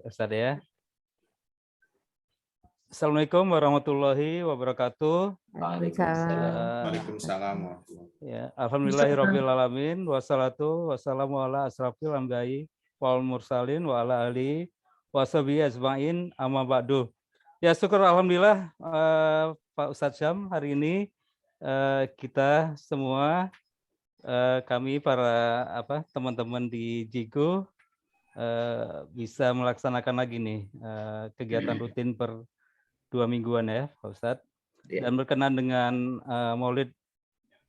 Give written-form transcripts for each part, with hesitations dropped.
Ustaz ya. Assalamualaikum warahmatullahi wabarakatuh. Waalaikumsalam. Ya, alhamdulillahirabbil wassalatu wassalamu ala asrafil anbiya'i wal mursalin wa ala alihi washabihi ajmain amma ba'du. Ya, syukur alhamdulillah Pak Ustadz Syam, hari ini kita semua kami para teman-teman di Jigo bisa melaksanakan lagi nih kegiatan rutin per 2 mingguan ya Pak Ustadz. Dan berkenan dengan Maulid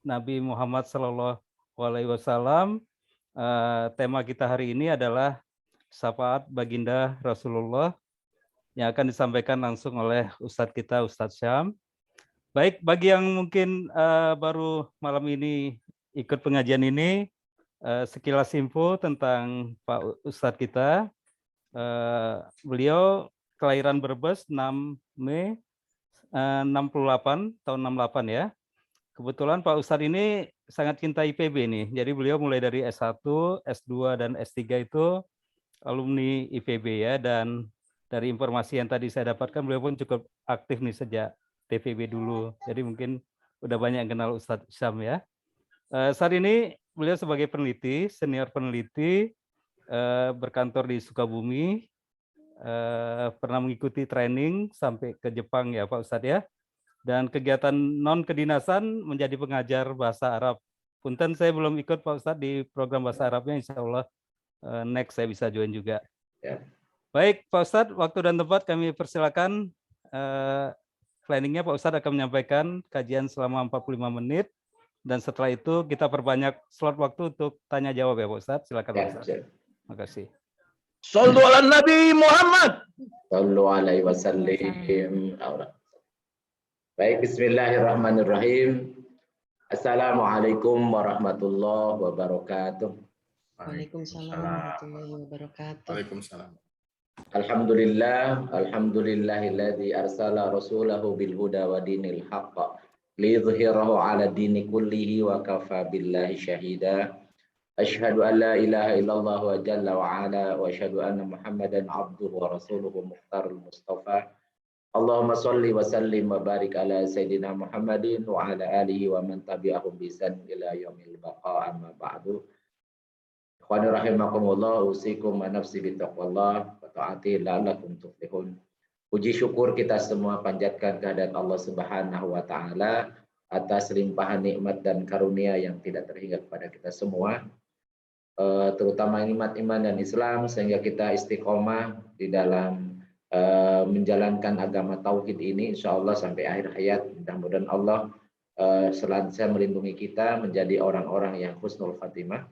Nabi Muhammad SAW, tema kita hari ini adalah syafaat baginda Rasulullah yang akan disampaikan langsung oleh Ustadz kita, Ustadz Syam. Baik, bagi yang mungkin baru malam ini ikut pengajian ini, sekilas info tentang Pak Ustadz kita. Beliau kelahiran Brebes 6 Mei 68, tahun 68 ya. Kebetulan Pak Ustadz ini sangat cinta IPB nih. Jadi beliau mulai dari S1, S2, dan S3 itu alumni IPB ya. Dan dari informasi yang tadi saya dapatkan, beliau pun cukup aktif nih sejak TPB dulu. Jadi mungkin udah banyak yang kenal Ustadz Syam ya. Saat ini beliau sebagai peneliti, senior peneliti, berkantor di Sukabumi, pernah mengikuti training sampai ke Jepang ya Pak Ustadz ya. Dan kegiatan non kedinasan menjadi pengajar bahasa Arab. Punten saya belum ikut Pak Ustadz di program bahasa Arabnya, insya Allah next saya bisa join juga. Ya. Baik Pak Ustadz, waktu dan tempat kami persilakan. Planningnya Pak Ustadz akan menyampaikan kajian selama 45 menit. Dan setelah itu kita perbanyak slot waktu untuk tanya jawab ya Pak Ustadz. Silakan Pak Ustadz. Terima kasih. Sallu ala Nabi Muhammad. Sallu alaihi wasallim. Baik, bismillahirrahmanirrahim. Assalamualaikum warahmatullahi wabarakatuh. Waalaikumsalam warahmatullahi wabarakatuh. Waalaikumsalam. Alhamdulillahilladzi arsala rasulahu bil huda wa dinil haqq liyudhhirahu 'ala dini kullihi wa kafa billahi syahida. Asyhadu an la ilaha illallah wa jalla wa ala wa asyhadu anna Muhammadan abduhu wa rasuluhu mukhtarul mustafa. Allahumma sholli wa sallim wa barik ala sayyidina Muhammadin wa ala alihi wa man tabi'ahum bi ihsan ila yaumil baqa amma ba'du. Ikhwani rahimakumullah, usikum wa nafsi bi taqwallah wa ta'ati la'allakum tuflihun. Puji syukur kita semua panjatkan kehadirat Allah Subhanahu wa taala atas limpahan nikmat dan karunia yang tidak terhingga kepada kita semua. Terutama nikmat iman dan Islam, sehingga kita istiqomah di dalam menjalankan agama tauhid ini insya Allah sampai akhir hayat. Mudah-mudahan Allah selanjutnya melindungi kita menjadi orang-orang yang husnul khatimah.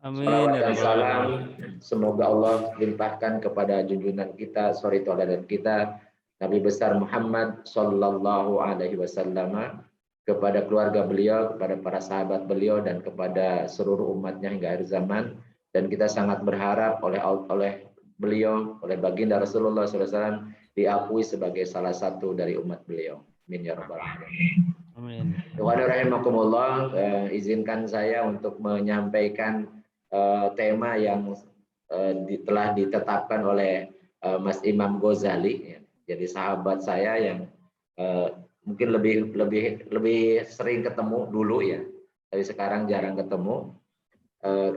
Amin. Salawat dan salam semoga Allah limpahkan kepada junjungan kita, suri tauladan kita, Nabi besar Muhammad sallallahu alaihi wasallam, kepada keluarga beliau, kepada para sahabat beliau, dan kepada seluruh umatnya hingga akhir zaman. Dan kita sangat berharap oleh beliau, oleh baginda Rasulullah SAW, diakui sebagai salah satu dari umat beliau. Amin ya rabbal alamin. Amin. Rahimakumullah, izinkan saya untuk menyampaikan tema yang telah ditetapkan oleh Mas Imam Ghazali. Jadi sahabat saya yang mungkin lebih sering ketemu dulu ya, tapi sekarang jarang ketemu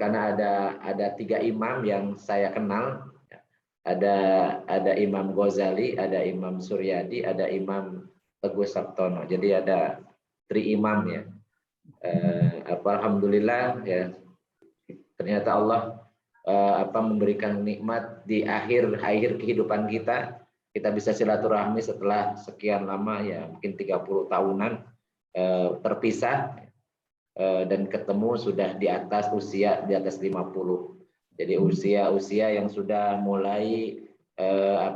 karena ada 3 imam yang saya kenal. Ada Imam Ghazali, ada Imam Suryadi, ada Imam Teguh Sabtono. Jadi ada 3 imam ya. Alhamdulillah ya, ternyata Allah memberikan nikmat di akhir kehidupan kita. Kita bisa silaturahmi setelah sekian lama ya, mungkin 30 tahunan terpisah dan ketemu sudah di atas usia di atas 50. Jadi usia yang sudah mulai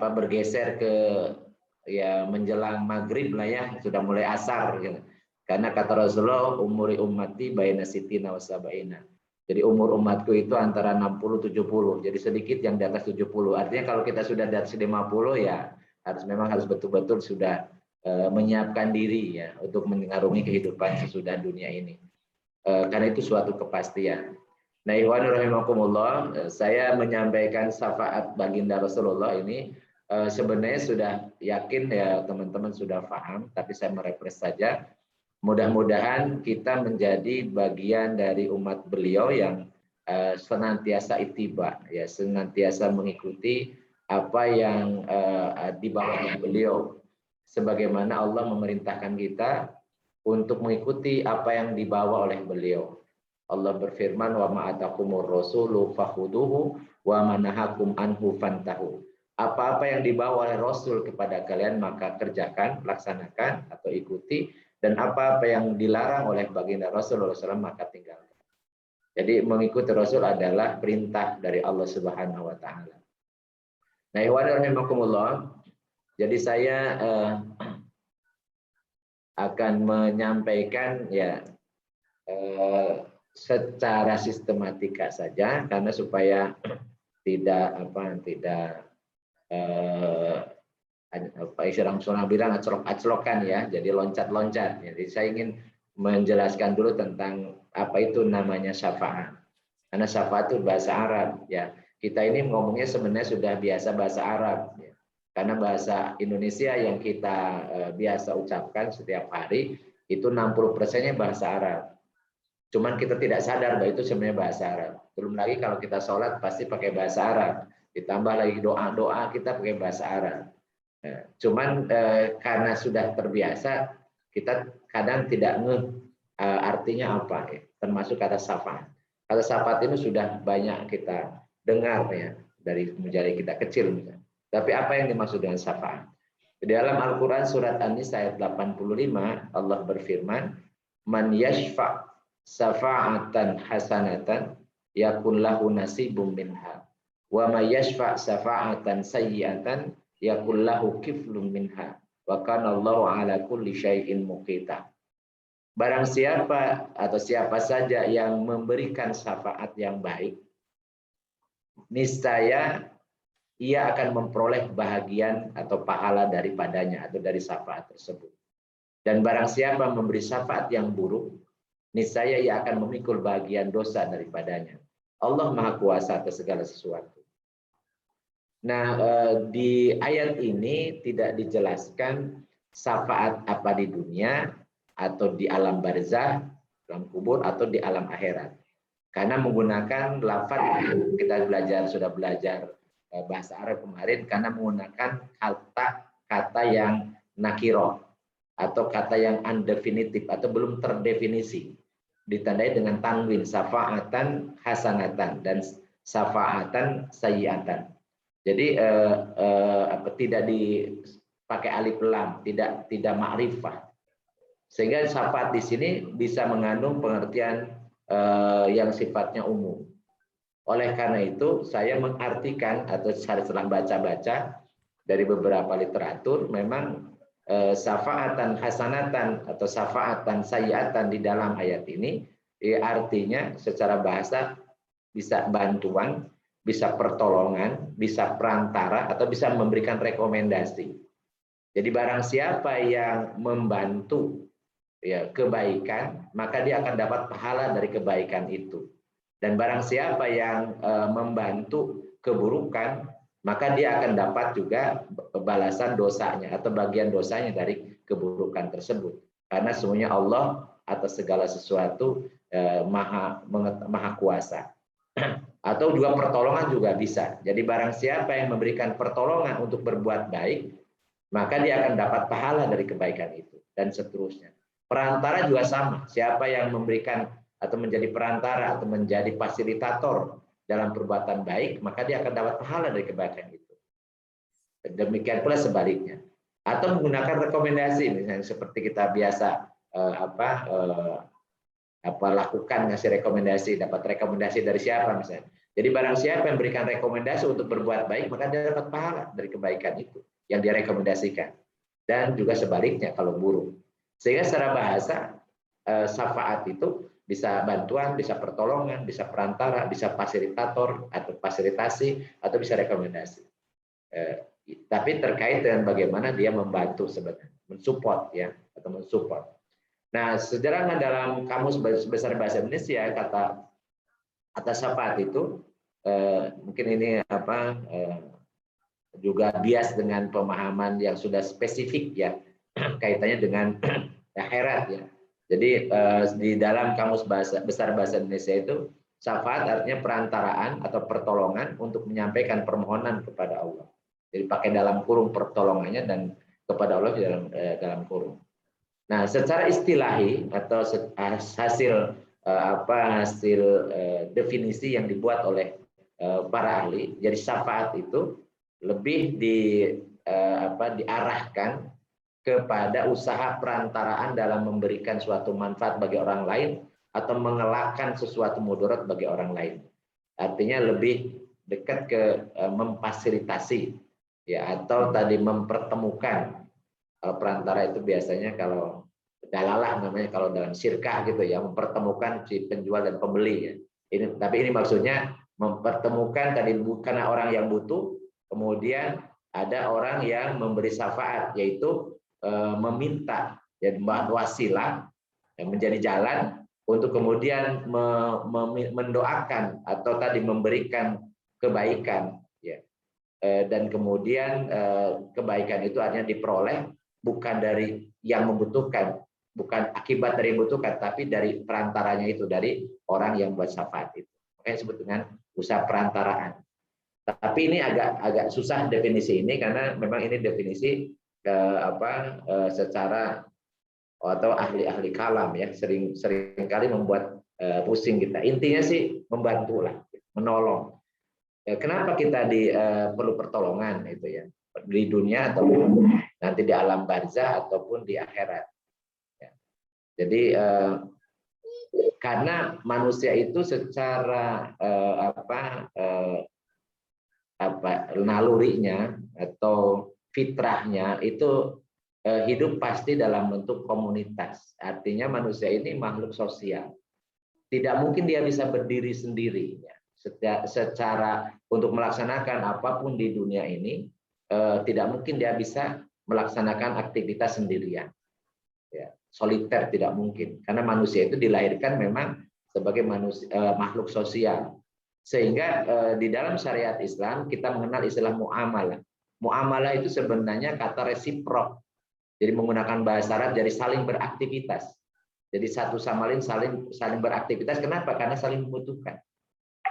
bergeser ke ya menjelang maghrib lah ya, sudah mulai asar gitu. Karena kata Rasulullah, umuri ummati baina sitina wa sabaina. Jadi umur umatku itu antara 60-70. Jadi sedikit yang di atas 70. Artinya kalau kita sudah di atas 50 ya harus betul-betul sudah menyiapkan diri ya untuk mengarungi kehidupan sesudah dunia ini. Karena itu suatu kepastian. Nah, ikhwan rahimakumullah, saya menyampaikan syafaat baginda Rasulullah ini sebenarnya sudah yakin ya teman-teman sudah paham, tapi saya merefresh saja. Mudah-mudahan kita menjadi bagian dari umat beliau yang senantiasa ittiba, ya senantiasa mengikuti apa yang dibawa oleh beliau. Sebagaimana Allah memerintahkan kita untuk mengikuti apa yang dibawa oleh beliau. Allah berfirman, wa ma'atakumur rasulu fakhuduhu wa manahakum anhu fantahu. Apa-apa yang dibawa oleh Rasul kepada kalian maka kerjakan, laksanakan atau ikuti, dan apa-apa yang dilarang oleh baginda Rasulullah SAW maka tinggalkan. Jadi mengikuti Rasul adalah perintah dari Allah Subhanahu wa taala. Nah, ikhwan rahimakumullah, jadi saya akan menyampaikan ya secara sistematika saja, karena supaya tidak Islam bilang aclok-aclokan ya, jadi loncat-loncat. Jadi saya ingin menjelaskan dulu tentang apa itu namanya syafaat. Karena syafaat itu bahasa Arab ya. Kita ini ngomongnya sebenarnya sudah biasa bahasa Arab ya. Karena bahasa Indonesia yang kita biasa ucapkan setiap hari itu 60%-nya bahasa Arab. Cuman kita tidak sadar bahwa itu sebenarnya bahasa Arab. Belum lagi kalau kita sholat pasti pakai bahasa Arab. Ditambah lagi doa-doa kita pakai bahasa Arab. Cuman karena sudah terbiasa, kita kadang tidak ngeh artinya apa, ya. Termasuk kata syafaat. Kata syafaat ini sudah banyak kita dengar ya dari kita kecil. Misalnya. Tapi apa yang dimaksud dengan syafaat? Di dalam Al-Quran surat An-Nisa ayat 85 Allah berfirman, man yashfa' safa'atan hasanatan yakun lahu nasibum minha wa may yashfa' safa'atan sayyi'atan yakun lahu kiflum minha wa kana Allahu ala kulli syai'in muqita. Barang siapa atau siapa saja yang memberikan syafaat yang baik, niscaya ia akan memperoleh bahagian atau pahala daripadanya atau dari syafaat tersebut. Dan barang siapa memberi syafaat yang buruk, niscaya ia akan memikul bagian dosa daripadanya. Allah Maha Kuasa atas segala sesuatu. Nah, di ayat ini tidak dijelaskan syafaat apa di dunia atau di alam barzah, alam kubur atau di alam akhirat. Karena menggunakan lafaz, kita sudah belajar bahasa Arab kemarin, karena menggunakan kata yang nakiro atau kata yang undefinitif atau belum terdefinisi. Ditandai dengan tanwin, syafaatan hasanatan dan syafaatan sayyiatan. Jadi tidak dipakai alif lam, tidak ma'rifah. Sehingga syafaat di sini bisa mengandung pengertian yang sifatnya umum. Oleh karena itu saya mengartikan atau setelah baca-baca dari beberapa literatur, memang syafaatan hasanatan atau syafaatan sayyiatan di dalam ayat ini artinya secara bahasa bisa bantuan, bisa pertolongan, bisa perantara, atau bisa memberikan rekomendasi. Jadi barang siapa yang membantu ya kebaikan, maka dia akan dapat pahala dari kebaikan itu. Dan barang siapa yang membantu keburukan, maka dia akan dapat juga balasan dosanya atau bagian dosanya dari keburukan tersebut. Karena semuanya Allah atas segala sesuatu maha kuasa. Atau juga pertolongan juga bisa. Jadi barang siapa yang memberikan pertolongan untuk berbuat baik, maka dia akan dapat pahala dari kebaikan itu. Dan seterusnya. Perantara juga sama. Siapa yang memberikan atau menjadi perantara atau menjadi fasilitator dalam perbuatan baik, maka dia akan dapat pahala dari kebaikan itu. Demikian pula sebaliknya. Atau menggunakan rekomendasi, misalnya seperti kita biasa lakukan, ngasih rekomendasi, dapat rekomendasi dari siapa misalnya. Jadi barang siapa yang memberikan rekomendasi untuk berbuat baik, maka dia dapat pahala dari kebaikan itu yang dia rekomendasikan. Dan juga sebaliknya kalau buruk. Sehingga secara bahasa syafaat itu bisa bantuan, bisa pertolongan, bisa perantara, bisa fasilitator atau fasilitasi, atau bisa rekomendasi. Tapi terkait dengan bagaimana dia membantu sebenarnya, mensupport ya, atau mensupport. Nah, sederhana dalam kamus besar bahasa Indonesia kata atas syafaat itu mungkin ini juga bias dengan pemahaman yang sudah spesifik ya kaitannya dengan akhirat ya. Jadi di dalam Kamus Besar Bahasa Indonesia itu syafaat artinya perantaraan atau pertolongan untuk menyampaikan permohonan kepada Allah. Jadi pakai dalam kurung pertolongannya dan kepada Allah di dalam kurung. Nah, secara istilahi atau hasil definisi yang dibuat oleh para ahli, jadi syafaat itu lebih diarahkan kepada usaha perantaraan dalam memberikan suatu manfaat bagi orang lain atau mengelakkan sesuatu mudarat bagi orang lain. Artinya lebih dekat ke memfasilitasi ya, atau tadi mempertemukan. Kalau perantara itu biasanya kalau dalalah namanya kalau dalam syirkah gitu ya, mempertemukan si penjual dan pembeli ya. Tapi ini maksudnya mempertemukan tadi bukan orang yang butuh, kemudian ada orang yang memberi syafaat, yaitu meminta ya, wasilah yang menjadi jalan untuk kemudian mendoakan atau tadi memberikan kebaikan ya. Dan kemudian kebaikan itu artinya diperoleh bukan dari yang membutuhkan, bukan akibat dari yang membutuhkan, tapi dari perantaranya itu, dari orang yang buat syafaat itu. Makanya disebut dengan usaha perantaraan. Tapi ini agak susah definisi ini karena memang ini definisi secara atau ahli-ahli kalam ya sering kali membuat pusing kita. Intinya sih membantu lah, menolong. Kenapa kita perlu pertolongan itu ya, di dunia atau nanti di alam barzah ataupun di akhirat. Ya. Jadi karena manusia itu secara nalurinya atau fitrahnya itu hidup pasti dalam bentuk komunitas. Artinya manusia ini makhluk sosial. Tidak mungkin dia bisa berdiri sendiri. Ya. Secara untuk melaksanakan apapun di dunia ini, tidak mungkin dia bisa melaksanakan aktivitas sendirian. Ya, soliter tidak mungkin. Karena manusia itu dilahirkan memang sebagai makhluk sosial. Sehingga di dalam syariat Islam kita mengenal istilah muamalah. Muamalah itu sebenarnya kata resiprok. Jadi menggunakan bahasa Arab jadi saling beraktivitas. Jadi satu sama lain saling beraktivitas. Kenapa? Karena saling membutuhkan.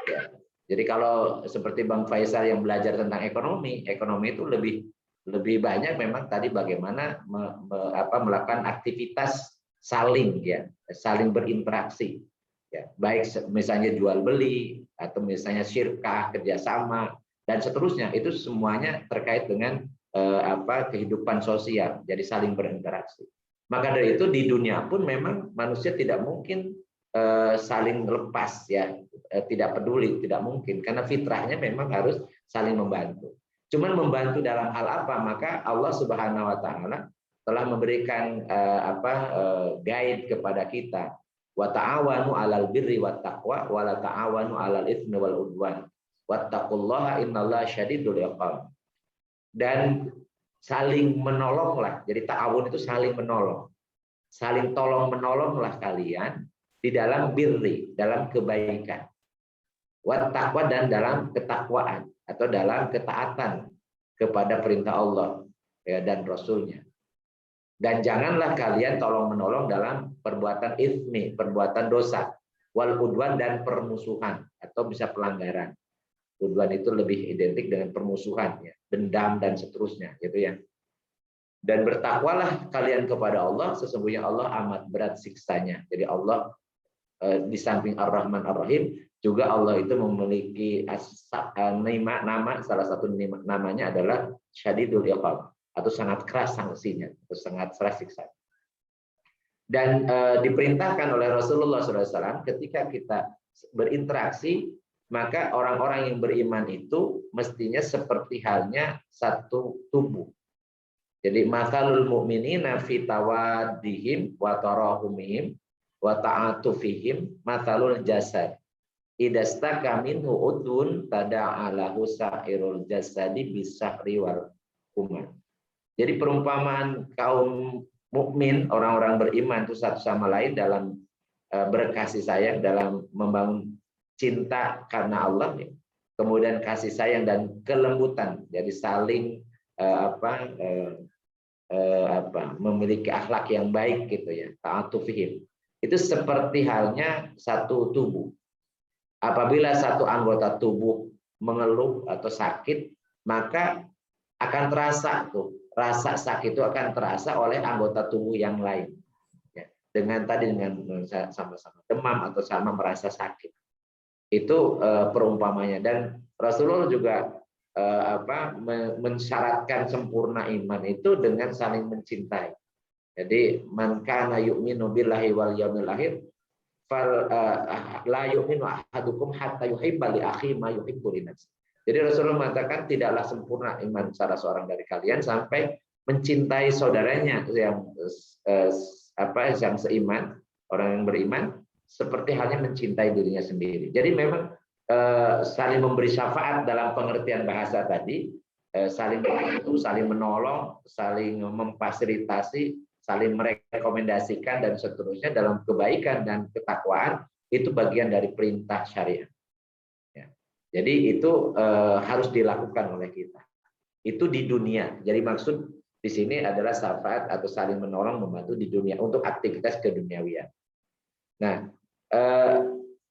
Ya. Jadi kalau seperti Bang Faisal yang belajar tentang ekonomi itu lebih banyak memang tadi bagaimana melakukan aktivitas saling ya, saling berinteraksi. Ya, baik misalnya jual beli atau misalnya syirkah, kerjasama dan seterusnya, itu semuanya terkait dengan kehidupan sosial, jadi saling berinteraksi. Maka dari itu di dunia pun memang manusia tidak mungkin saling lepas ya, tidak peduli, tidak mungkin karena fitrahnya memang harus saling membantu. Cuman membantu dalam hal apa? Maka Allah Subhanahu wa taala telah memberikan guide kepada kita. Wa ta'awanu 'alal birri wat taqwa wa la ta'awanu 'alal itsmi wal 'udwan. Wattaqullaha innallaha syadidul 'iqab. Dan saling menolonglah. Jadi ta'awun itu saling menolong. Saling tolong menolonglah kalian di dalam birri, dalam kebaikan. Wat taqwa, dan dalam ketakwaan atau dalam ketaatan kepada perintah Allah ya, dan Rasulnya. Dan janganlah kalian tolong menolong dalam perbuatan itsmi, perbuatan dosa, wal udwan, dan permusuhan atau bisa pelanggaran. Udwan itu lebih identik dengan permusuhan ya, dendam dan seterusnya gitu ya. Dan bertakwalah kalian kepada Allah, sesungguhnya Allah amat berat siksanya. Jadi Allah di samping Ar-Rahman Ar-Rahim juga Allah itu memiliki nama, salah satu namanya adalah Syadidul Iqab, atau sangat keras sanksinya, atau sangat keras siksanya. Dan diperintahkan oleh Rasulullah SAW ketika kita berinteraksi, maka orang-orang yang beriman itu mestinya seperti halnya satu tubuh. Jadi matsalul mu'minina fi tawaddihim wa tarahumihim wa ta'atufihim matsalul jasad. Idastaka minhu udun tada'a lahu sa'irul jasadi bisahri wal humma. Jadi perumpamaan kaum mukmin, orang-orang beriman itu satu sama lain dalam berkasih sayang, dalam membangun cinta karena Allah, ya. Kemudian kasih sayang dan kelembutan, jadi saling memiliki akhlak yang baik gitu ya, ta'atufihim. Itu seperti halnya satu tubuh. Apabila satu anggota tubuh mengeluh atau sakit, maka akan terasa tuh, rasa sakit itu akan terasa oleh anggota tubuh yang lain. Ya, dengan sama-sama demam atau sama merasa sakit. Itu perumpamanya. Dan Rasulullah juga mensyaratkan sempurna iman itu dengan saling mencintai. Jadi man kana yu'minu billahi wal yaumil akhir la yu'minu ahadukum hatta yuhibba li akhihi ma yuhibbu li nafsihi. Jadi Rasulullah mengatakan tidaklah sempurna iman salah seorang dari kalian sampai mencintai saudaranya yang yang seiman, orang yang beriman seperti halnya mencintai dirinya sendiri. Jadi memang saling memberi syafaat dalam pengertian bahasa tadi, saling membantu, saling menolong, saling memfasilitasi, saling merekomendasikan dan seterusnya dalam kebaikan dan ketakwaan, itu bagian dari perintah syariat. Ya. Jadi itu harus dilakukan oleh kita. Itu di dunia. Jadi maksud di sini adalah syafaat atau saling menolong, membantu di dunia untuk aktivitas keduniawian. Nah,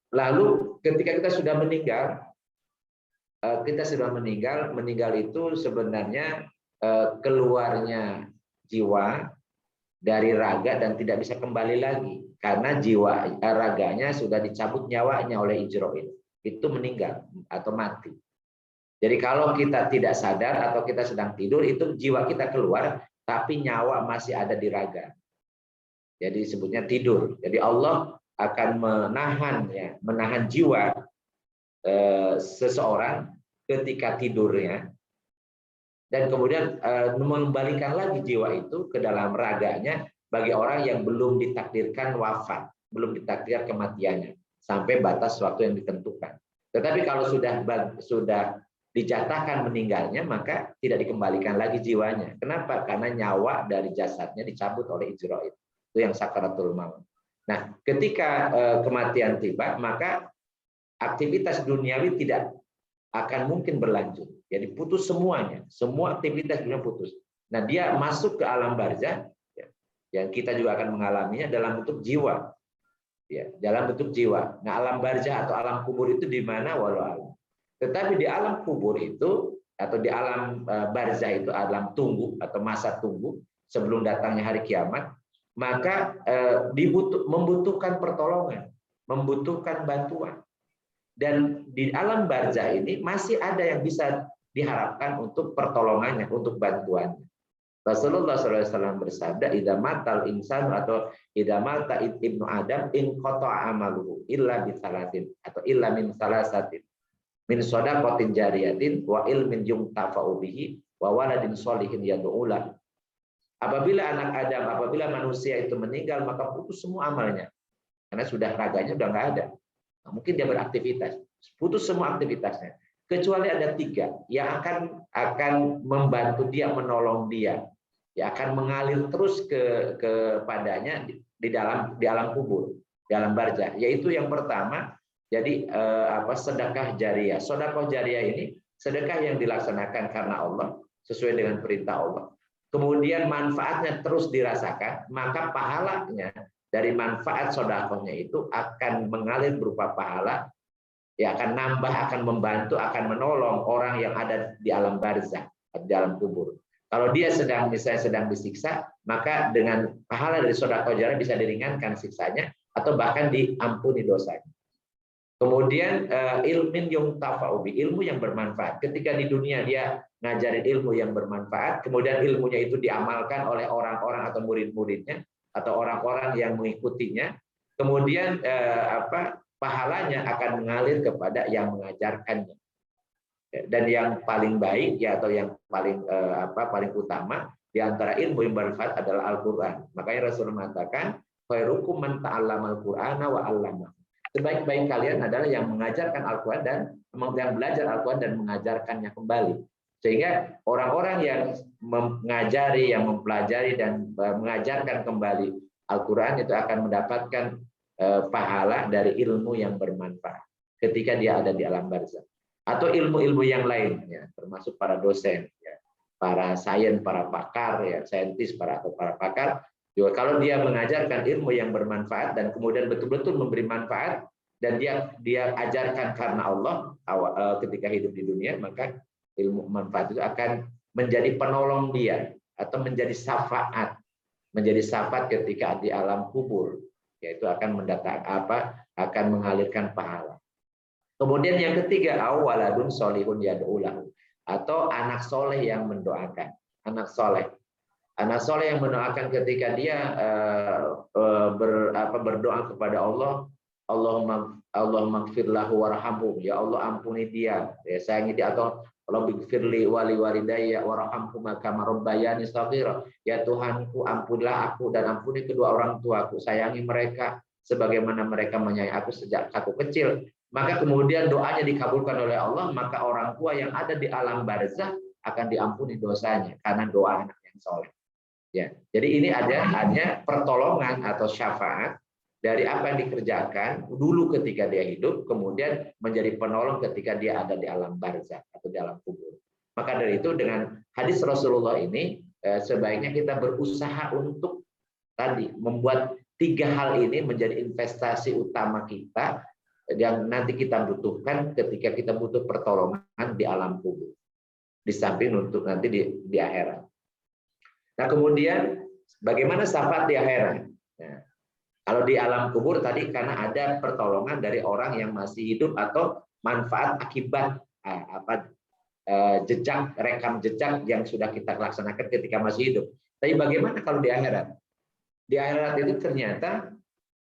lalu ketika kita sudah meninggal, meninggal itu sebenarnya keluarnya jiwa dari raga dan tidak bisa kembali lagi karena raganya sudah dicabut nyawanya oleh Ijrail. Itu meninggal atau mati. Jadi kalau kita tidak sadar atau kita sedang tidur, itu jiwa kita keluar tapi nyawa masih ada di raga. Jadi sebutnya tidur. Jadi Allah akan menahan jiwa seseorang ketika tidurnya, dan kemudian mengembalikan lagi jiwa itu ke dalam raganya bagi orang yang belum ditakdirkan wafat, belum ditakdirkan kematiannya sampai batas waktu yang ditentukan. Tetapi kalau sudah dijatakan meninggalnya, maka tidak dikembalikan lagi jiwanya. Kenapa? Karena nyawa dari jasadnya dicabut oleh Ijrail. Itu yang sakaratul maut. Nah, ketika kematian tiba, maka aktivitas duniawi tidak akan mungkin berlanjut. Jadi putus semuanya, semua aktivitas dunia putus. Nah, dia masuk ke alam barzah, ya, yang kita juga akan mengalaminya dalam bentuk jiwa, ya, dalam bentuk jiwa. Nah, alam barzah atau alam kubur itu di mana? Walau alam. Tetapi di alam kubur itu atau di alam barzah itu alam tunggu atau masa tunggu sebelum datangnya hari kiamat, maka membutuhkan pertolongan, membutuhkan bantuan. Dan di alam barzah ini masih ada yang bisa diharapkan untuk pertolongannya, untuk bantuannya. Rasulullah SAW bersabda, "Idza matal insanu" atau "Idza mata ibnu Adam in qata'a amaluhu illa bi salatin" atau illa min salasatin. Min shadaqatin jariyatin wa ilmin yuntafa'u bihi wa waladin sholihin yad'u lahu. Apabila manusia itu meninggal, maka putus semua amalnya. Karena sudah raganya sudah nggak ada. Nah, mungkin dia beraktivitas, putus semua aktivitasnya. Kecuali ada 3 yang akan membantu dia, menolong dia, yang akan mengalir terus kepadanya di alam kubur, di alam barzah. Yaitu yang pertama, jadi sedekah jariyah. Sedekah jariyah ini sedekah yang dilaksanakan karena Allah sesuai dengan perintah Allah. Kemudian manfaatnya terus dirasakan, maka pahalanya dari manfaat sedekahnya itu akan mengalir berupa pahala, ya akan nambah, akan membantu, akan menolong orang yang ada di alam barzah, di alam kubur. Kalau dia sedang disiksa, maka dengan pahala dari sedekah jariyah bisa diringankan siksanya atau bahkan diampuni dosanya. Kemudian ilmin yuntafa'u bi, ilmu yang bermanfaat. Ketika di dunia dia ngajarin ilmu yang bermanfaat, kemudian ilmunya itu diamalkan oleh orang-orang atau murid-muridnya atau orang-orang yang mengikutinya, kemudian pahalanya akan mengalir kepada yang mengajarkannya. Dan yang paling baik ya atau yang paling utama di antara ilmu yang bermanfaat adalah Al-Qur'an. Makanya Rasul mengatakan, "Khairukum man ta'allamal Qur'ana wa 'allamahu." Sebaik-baik kalian adalah yang mengajarkan Al-Quran dan yang belajar Al-Quran dan mengajarkannya kembali. Sehingga orang-orang yang mengajari, yang mempelajari dan mengajarkan kembali Al-Quran itu akan mendapatkan pahala dari ilmu yang bermanfaat. ketika dia ada di alam barzakh. Atau ilmu-ilmu yang lain, ya, termasuk para dosen, ya, para sains, para pakar, ya, saintis, para pakar. Juga kalau dia mengajarkan ilmu yang bermanfaat dan kemudian betul-betul memberi manfaat dan dia ajarkan karena Allah ketika hidup di dunia, maka ilmu manfaat itu akan menjadi penolong dia atau menjadi syafaat ketika di alam kubur, yaitu akan akan mengalirkan pahala. Kemudian yang ketiga, awaladun solihun yad'ulahu, atau anak soleh yang mendoakan. Anak soleh yang mendoakan ketika dia berdoa kepada Allah, Allahumma gfirlahu warhamhu, ya Allah ampuni dia, ya sayangi dia, atau Rabbi gfirli wali walidayya warhamhuma kama rabbayani shaghira, ya Tuhanku ampunilah aku dan ampuni kedua orang tuaku, sayangi mereka sebagaimana mereka menyayangi aku sejak aku kecil. Maka kemudian doanya dikabulkan oleh Allah, maka orang tua yang ada di alam barzakh akan diampuni dosanya karena doa anak yang soleh. Ya, jadi ini hanya pertolongan atau syafaat dari apa yang dikerjakan dulu ketika dia hidup, kemudian menjadi penolong ketika dia ada di alam barzakh atau di alam kubur. Maka dari itu dengan hadis Rasulullah ini sebaiknya kita berusaha untuk tadi membuat 3 hal ini menjadi investasi utama kita yang nanti kita butuhkan ketika kita butuh pertolongan di alam kubur, di samping untuk nanti di akhirat. Nah kemudian bagaimana syafaat di akhirat? Nah, kalau di alam kubur tadi karena ada pertolongan dari orang yang masih hidup atau manfaat akibat rekam jejak yang sudah kita laksanakan ketika masih hidup. Tapi bagaimana kalau di akhirat? Di akhirat itu ternyata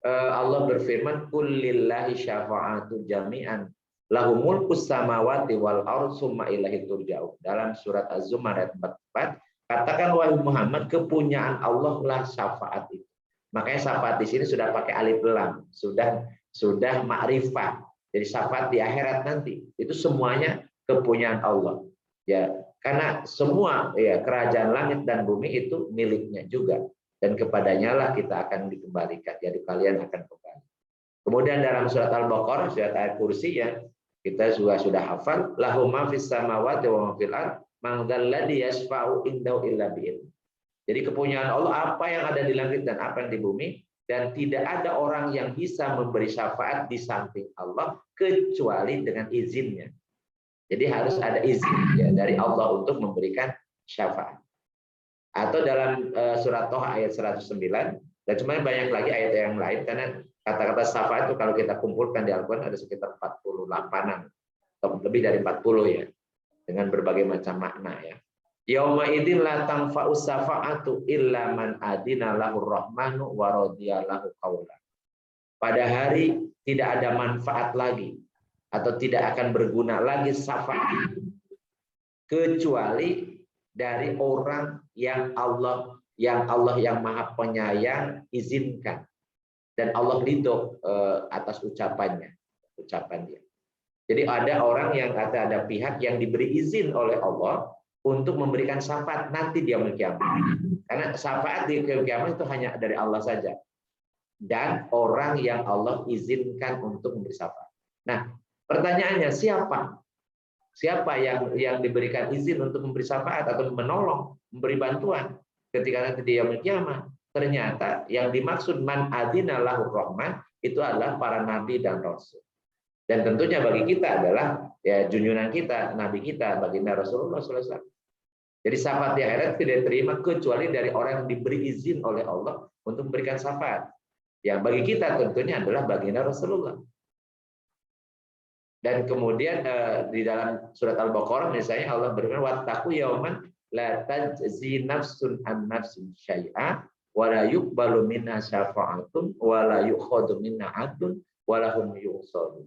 Allah berfirman, kullillahi syafa'atu jami'an lahu mulkus samawati wal ardh tsumma ilaihi turja'un. Dalam surat Az-Zumar ayat 44, katakan wahai Muhammad, kepunyaan Allah lah syafaat itu. Makanya syafaat di sini sudah pakai alif lam, sudah ma'rifah. Jadi syafaat di akhirat nanti itu semuanya kepunyaan Allah. Ya, karena semua ya kerajaan langit dan bumi itu miliknya juga. Dan kepadanya lah kita akan dikembalikan. Jadi kalian akan kembali. Kemudian dalam surat Al-Baqarah, surat ayat kursi ya, kita juga sudah hafal. Lahu ma fis samawati wa ma fil ardh, man dzalladzi yashfa'u indahu illa bi'idzni. Jadi kepunyaan Allah apa yang ada di langit dan apa yang di bumi, dan tidak ada orang yang bisa memberi syafaat di samping Allah kecuali dengan izinnya. Jadi harus ada izin ya dari Allah untuk memberikan syafaat. Atau dalam surat Toha ayat 109, dan sebenarnya banyak lagi ayat yang lain, karena kata-kata syafaat itu kalau kita kumpulkan di Al-Quran ada sekitar 48-an, atau lebih dari 40 ya, dengan berbagai macam makna ya. Yauma idzin la tanfa'u syafa'atu illa man adina lahur rahmanu wa radiya lahu qawla. Pada hari tidak ada manfaat lagi atau tidak akan berguna lagi syafaat kecuali dari orang yang Allah yang Maha Penyayang izinkan dan Allah ridho atas ucapan dia. Jadi ada orang yang ada pihak yang diberi izin oleh Allah untuk memberikan syafaat nanti di yaumul kiamat. Karena syafaat di yaumul kiamat itu hanya dari Allah saja. Dan orang yang Allah izinkan untuk memberi syafaat. Nah, pertanyaannya siapa? Siapa yang diberikan izin untuk memberi syafaat atau menolong, memberi bantuan ketika nanti di yaumul kiamat? Ternyata yang dimaksud man adzina lahur rahman itu adalah para nabi dan rasul. Dan tentunya bagi kita adalah ya junjungan kita, nabi kita, baginda Rasulullah SAW. Jadi syafaat di akhirat tidak diterima kecuali dari orang yang diberi izin oleh Allah untuk memberikan syafaat. Yang bagi kita tentunya adalah baginda Rasulullah. Dan kemudian di dalam surat Al-Baqarah misalnya Allah berfirman, wattaqu yauman la tajzi nafsun an nafsin syai'a wa la yuqbalu minha syafa'atun wa la yu'khadhu minha 'adlun wa lahum yu'sarun.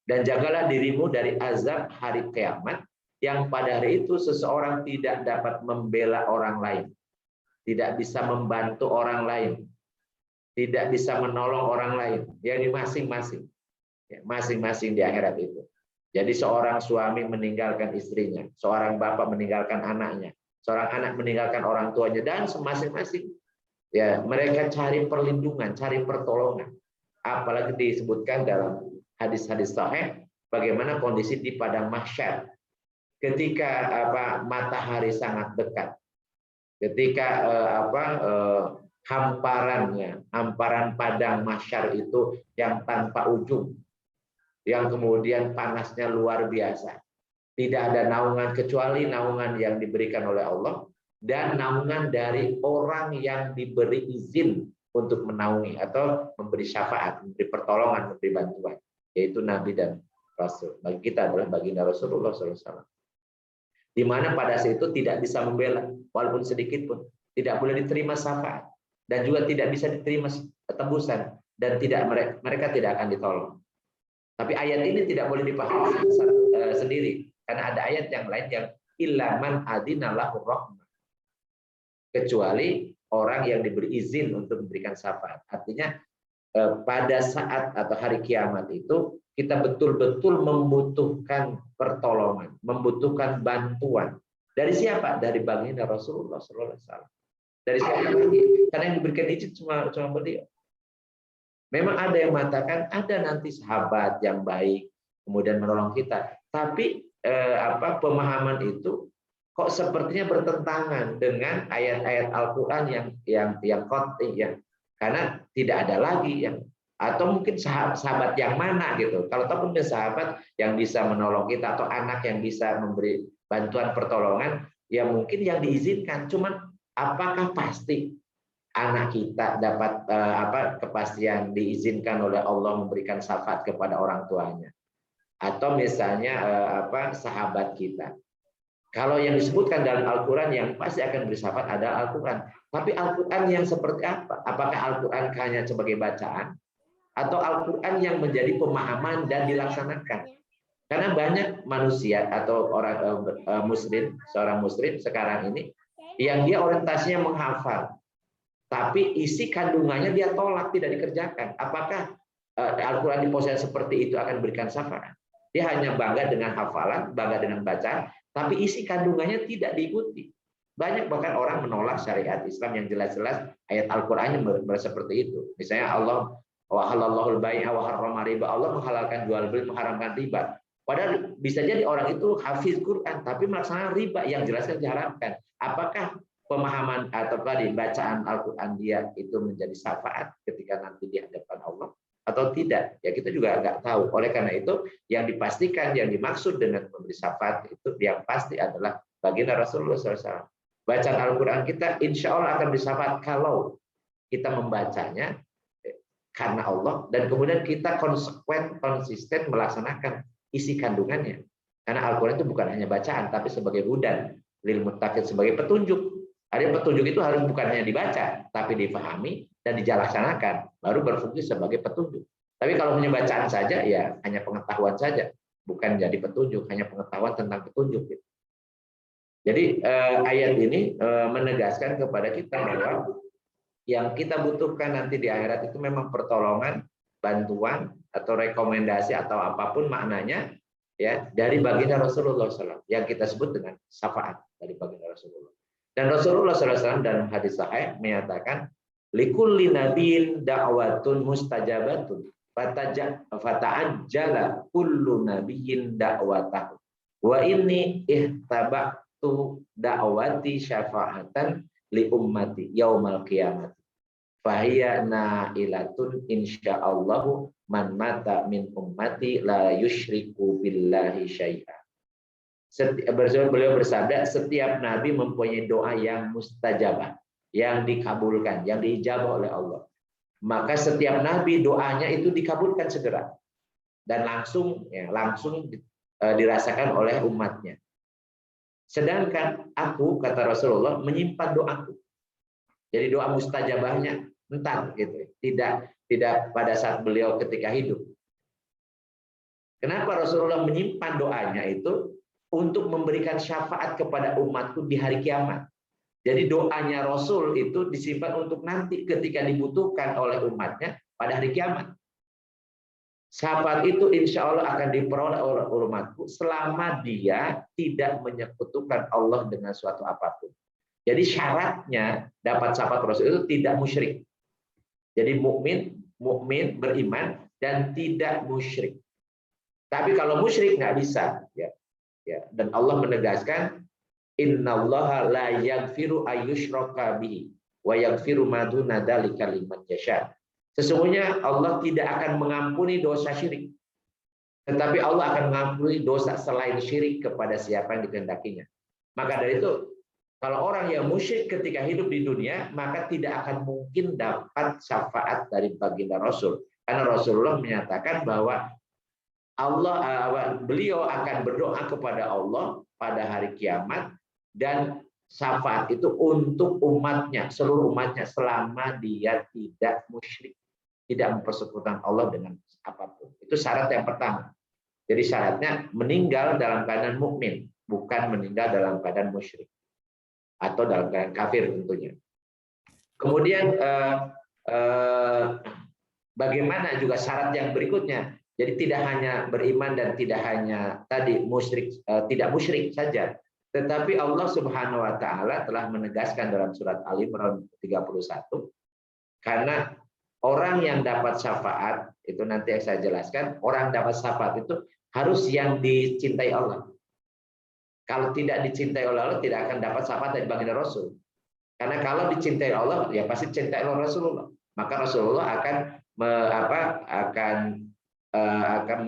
Dan jagalah dirimu dari azab hari kiamat yang pada hari itu seseorang tidak dapat membela orang lain, tidak bisa membantu orang lain, tidak bisa menolong orang lain, yakni masing-masing. Masing-masing di akhirat itu. Jadi seorang suami meninggalkan istrinya, seorang bapak meninggalkan anaknya, seorang anak meninggalkan orang tuanya, dan masing-masing ya mereka cari perlindungan, cari pertolongan. Apalagi disebutkan dalam hadis-hadis sahih bagaimana kondisi di padang mahsyar ketika matahari sangat dekat, ketika hamparan padang mahsyar itu yang tanpa ujung, yang kemudian panasnya luar biasa. Tidak ada naungan kecuali naungan yang diberikan oleh Allah dan naungan dari orang yang diberi izin untuk menaungi atau memberi syafaat, memberi pertolongan, memberi bantuan, yaitu Nabi dan Rasul. Bagi kita adalah baginda Rasulullah SAW. Di mana pada saat itu tidak bisa membela, walaupun sedikit pun, tidak boleh diterima syafaat dan juga tidak bisa diterima tebusan dan mereka tidak akan ditolong. Tapi ayat ini tidak boleh dipahami sendiri. Karena ada ayat yang lain yang ilaman adinallahu rahmah, kecuali orang yang diberi izin untuk memberikan syafaat. Artinya pada saat atau hari kiamat itu kita betul-betul membutuhkan pertolongan, membutuhkan bantuan. Dari siapa? Dari baginda Rasulullah SAW. Dari siapa lagi? Karena yang diberikan izin cuma beliau. Memang ada yang mengatakan ada nanti sahabat yang baik kemudian menolong kita, tapi pemahaman itu kok sepertinya bertentangan dengan ayat-ayat Al-Qur'an yang qat'i ya. Karena tidak ada lagi yang atau mungkin sahabat yang mana gitu. Kalau tahu punya sahabat yang bisa menolong kita atau anak yang bisa memberi bantuan pertolongan, ya mungkin yang diizinkan. Cuman apakah pasti anak kita dapat kepastian diizinkan oleh Allah memberikan syafaat kepada orang tuanya? Atau misalnya sahabat kita. Kalau yang disebutkan dalam Al-Quran yang pasti akan bersyafaat adalah Al-Quran. Tapi Al-Quran yang seperti apa? Apakah Al-Quran hanya sebagai bacaan? Atau Al-Quran yang menjadi pemahaman dan dilaksanakan? Karena banyak manusia atau orang muslim, seorang muslim sekarang ini, yang dia orientasinya menghafal. Tapi isi kandungannya dia tolak, tidak dikerjakan. Apakah Al-Quran di posisi seperti itu akan berikan syafaat? Dia hanya bangga dengan hafalan, bangga dengan bacaan, tapi isi kandungannya tidak diikuti. Banyak bahkan orang menolak syariat Islam yang jelas-jelas ayat Al-Qur'annya seperti itu. Misalnya Allah wa halallahul bai'a wa harrama riba. Allah menghalalkan jual beli, mengharamkan riba. Padahal bisa jadi orang itu hafiz Quran tapi melaksanakan riba yang jelasnya diharamkan. Apakah pemahaman atau tadi bacaan Al-Qur'an dia itu menjadi syafaat ketika nanti di hadapan Allah atau tidak? Ya kita juga nggak tahu. Oleh karena itu yang dipastikan, yang dimaksud dengan memberi syafaat itu yang pasti adalah baginda Rasulullah SAW. Bacaan Al-Quran kita insya Allah akan bersyafaat kalau kita membacanya karena Allah dan kemudian kita konsisten melaksanakan isi kandungannya. Karena Al-Quran itu bukan hanya bacaan tapi sebagai hudan lil muttaqin, sebagai petunjuk. Ada petunjuk itu harus bukan hanya dibaca tapi dipahami dan dilaksanakan, baru berfungsi sebagai petunjuk. Tapi kalau hanya bacaan saja, ya hanya pengetahuan saja, bukan jadi petunjuk, hanya pengetahuan tentang petunjuk. Jadi ayat ini menegaskan kepada kita bahwa yang kita butuhkan nanti di akhirat itu memang pertolongan, bantuan, atau rekomendasi atau apapun maknanya, ya dari baginda Rasulullah SAW yang kita sebut dengan syafaat dari baginda Rasulullah. Dan Rasulullah SAW dalam hadis sahih menyatakan likulli nabiyyin da'watun mustajabatun fata'ajjala kullu nabiyyin da'watahu wa inni ihtaba'tu da'wati syafa'atan li ummati yaumal qiyamah fahiya na'ilatun insyaallahu man mata min ummati la yusyriku billahi syai'a. Beliau bersabda setiap nabi mempunyai doa yang mustajabah, yang dikabulkan, yang diijabah oleh Allah. Maka setiap nabi doanya itu dikabulkan segera dan langsung dirasakan oleh umatnya. Sedangkan aku, kata Rasulullah, menyimpan doaku. Jadi doa mustajabahnya entar gitu, tidak pada saat beliau ketika hidup. Kenapa Rasulullah menyimpan doanya itu? Untuk memberikan syafaat kepada umatku di hari kiamat. Jadi doanya Rasul itu disimpan untuk nanti ketika dibutuhkan oleh umatnya pada hari kiamat. Syafaat itu insya Allah akan diperoleh oleh umatku selama dia tidak menyekutukan Allah dengan suatu apapun. Jadi syaratnya dapat syafaat Rasul itu tidak musyrik. Jadi mukmin beriman dan tidak musyrik. Tapi kalau musyrik nggak bisa, ya. Ya. Dan Allah menegaskan, innallaha la yaghfiru ayyushraka bihi wa yaghfiru ma duna dzalika liman yasha. Sesungguhnya Allah tidak akan mengampuni dosa syirik. Tetapi Allah akan mengampuni dosa selain syirik kepada siapa yang dikehendakinya. Maka dari itu, kalau orang yang musyrik ketika hidup di dunia, maka tidak akan mungkin dapat syafaat dari baginda Rasul. Karena Rasulullah menyatakan bahwa beliau akan berdoa kepada Allah pada hari kiamat, dan syafaat itu untuk umatnya, seluruh umatnya, selama dia tidak musyrik, tidak mempersekutukan Allah dengan apapun. Itu syarat yang pertama. Jadi syaratnya meninggal dalam keadaan mukmin, bukan meninggal dalam keadaan musyrik atau dalam keadaan kafir tentunya. Kemudian bagaimana juga syarat yang berikutnya? Jadi tidak hanya beriman dan tidak hanya tadi musyrik, tidak musyrik saja, tetapi Allah Subhanahu wa taala telah menegaskan dalam surat Ali Imran 31, karena orang yang dapat syafaat itu nanti yang saya jelaskan, orang dapat syafaat itu harus yang dicintai Allah. Kalau tidak dicintai oleh Allah, tidak akan dapat syafaat dari baginda Rasul. Karena kalau dicintai Allah, ya pasti cintai oleh Rasulullah. Maka Rasulullah akan